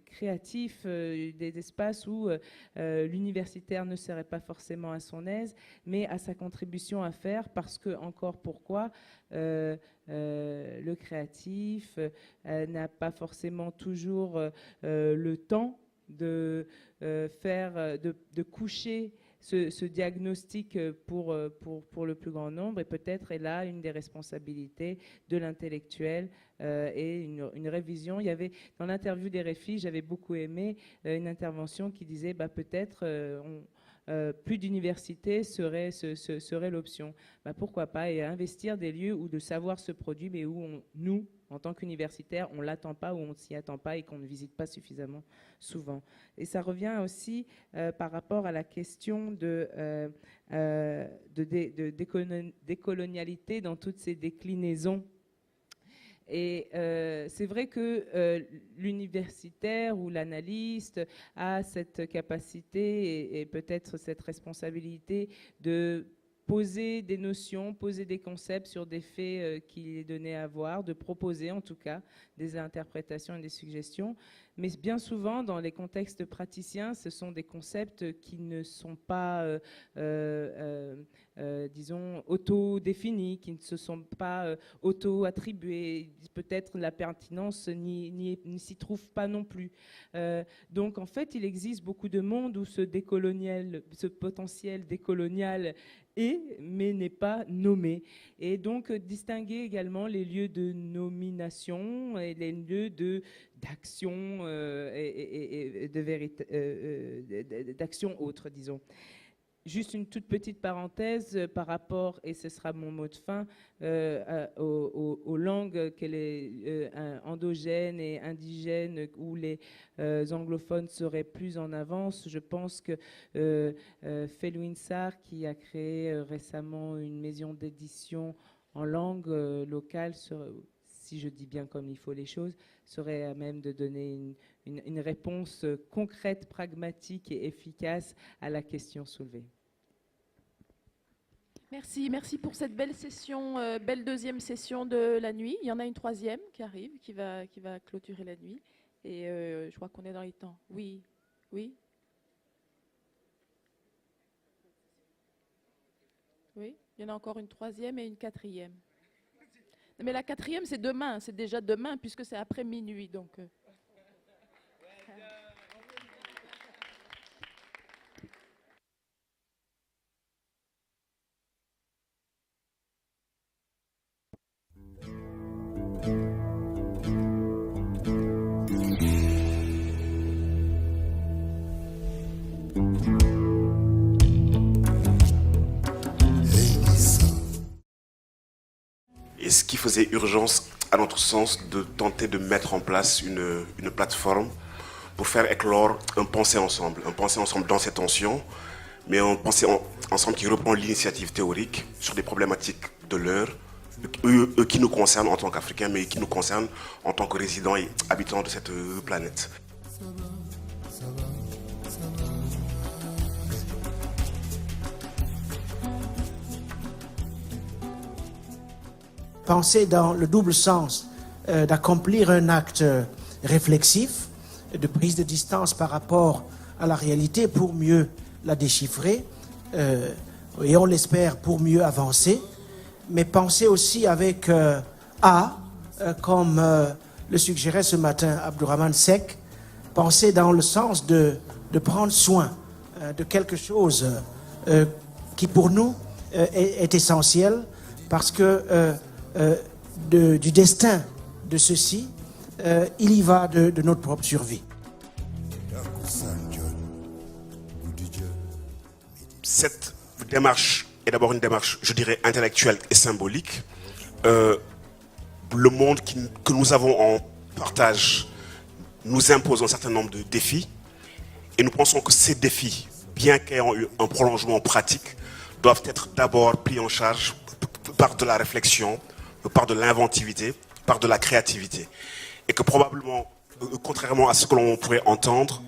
S7: créatifs, des espaces où l'universitaire ne serait pas forcément à son aise, mais a sa contribution à faire parce que, encore pourquoi, le créatif n'a pas forcément toujours le temps de coucher ce diagnostic pour le plus grand nombre, et peut-être est là une des responsabilités de l'intellectuel et une révision. Il y avait, dans l'interview des RFI, j'avais beaucoup aimé une intervention qui disait peut-être plus d'université serait l'option. Pourquoi pas, et investir des lieux où le savoir se produit, mais où nous, en tant qu'universitaires, on ne l'attend pas ou on ne s'y attend pas et qu'on ne visite pas suffisamment souvent. Et ça revient aussi par rapport à la question de décolonialité dans toutes ces déclinaisons. Et c'est vrai que l'universitaire ou l'analyste a cette capacité et peut-être cette responsabilité de poser des notions, poser des concepts sur des faits qu'il est donné à voir, de proposer en tout cas des interprétations et des suggestions. Mais bien souvent, dans les contextes praticiens, ce sont des concepts qui ne sont pas, disons, auto-définis, qui ne se sont pas auto-attribués. Peut-être la pertinence n'y s'y trouve pas non plus. Donc, en fait, il existe beaucoup de mondes où ce potentiel décolonial mais n'est pas nommé. Et donc, distinguer également les lieux de nomination et les lieux d'action et d'action autre, disons. Juste une toute petite parenthèse par rapport, et ce sera mon mot de fin, aux langues endogènes et indigènes où les anglophones seraient plus en avance. Je pense que Felwine Sarr, qui a créé récemment une maison d'édition en langue locale, si je dis bien comme il faut les choses, serait à même de donner une réponse concrète, pragmatique et efficace à la question soulevée.
S3: Merci pour cette belle session, belle deuxième session de la nuit. Il y en a une troisième qui arrive, qui va clôturer la nuit. Et je crois qu'on est dans les temps. Oui. Oui, il y en a encore une troisième et une quatrième. Mais la quatrième, c'est demain, c'est déjà demain, puisque c'est après minuit. Donc,
S1: Et ce qui faisait urgence, à notre sens, de tenter de mettre en place une plateforme pour faire éclore un penser ensemble dans ces tensions, mais un penser ensemble qui reprend l'initiative théorique sur des problématiques de l'heure, eux qui nous concernent en tant qu'Africains, mais qui nous concernent en tant que résidents et habitants de cette planète.
S2: Penser dans le double sens d'accomplir un acte réflexif, de prise de distance par rapport à la réalité pour mieux la déchiffrer, et on l'espère pour mieux avancer, mais penser aussi avec comme le suggérait ce matin Abdourahmane Seck, penser dans le sens de prendre soin de quelque chose qui pour nous est essentiel, parce que du destin de ceci, il y va de notre propre survie.
S1: Cette démarche est d'abord une démarche, je dirais, intellectuelle et symbolique. Le monde que nous avons en partage nous impose un certain nombre de défis, et nous pensons que ces défis, bien qu'ayant eu un prolongement pratique, doivent être d'abord pris en charge par de la réflexion, par de l'inventivité, par de la créativité. Et que probablement, contrairement à ce que l'on pourrait entendre,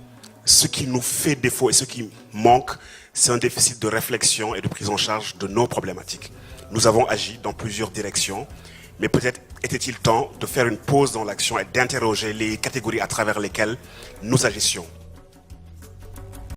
S1: ce qui nous fait défaut et ce qui manque, c'est un déficit de réflexion et de prise en charge de nos problématiques. Nous avons agi dans plusieurs directions, mais peut-être était-il temps de faire une pause dans l'action et d'interroger les catégories à travers lesquelles nous agissions.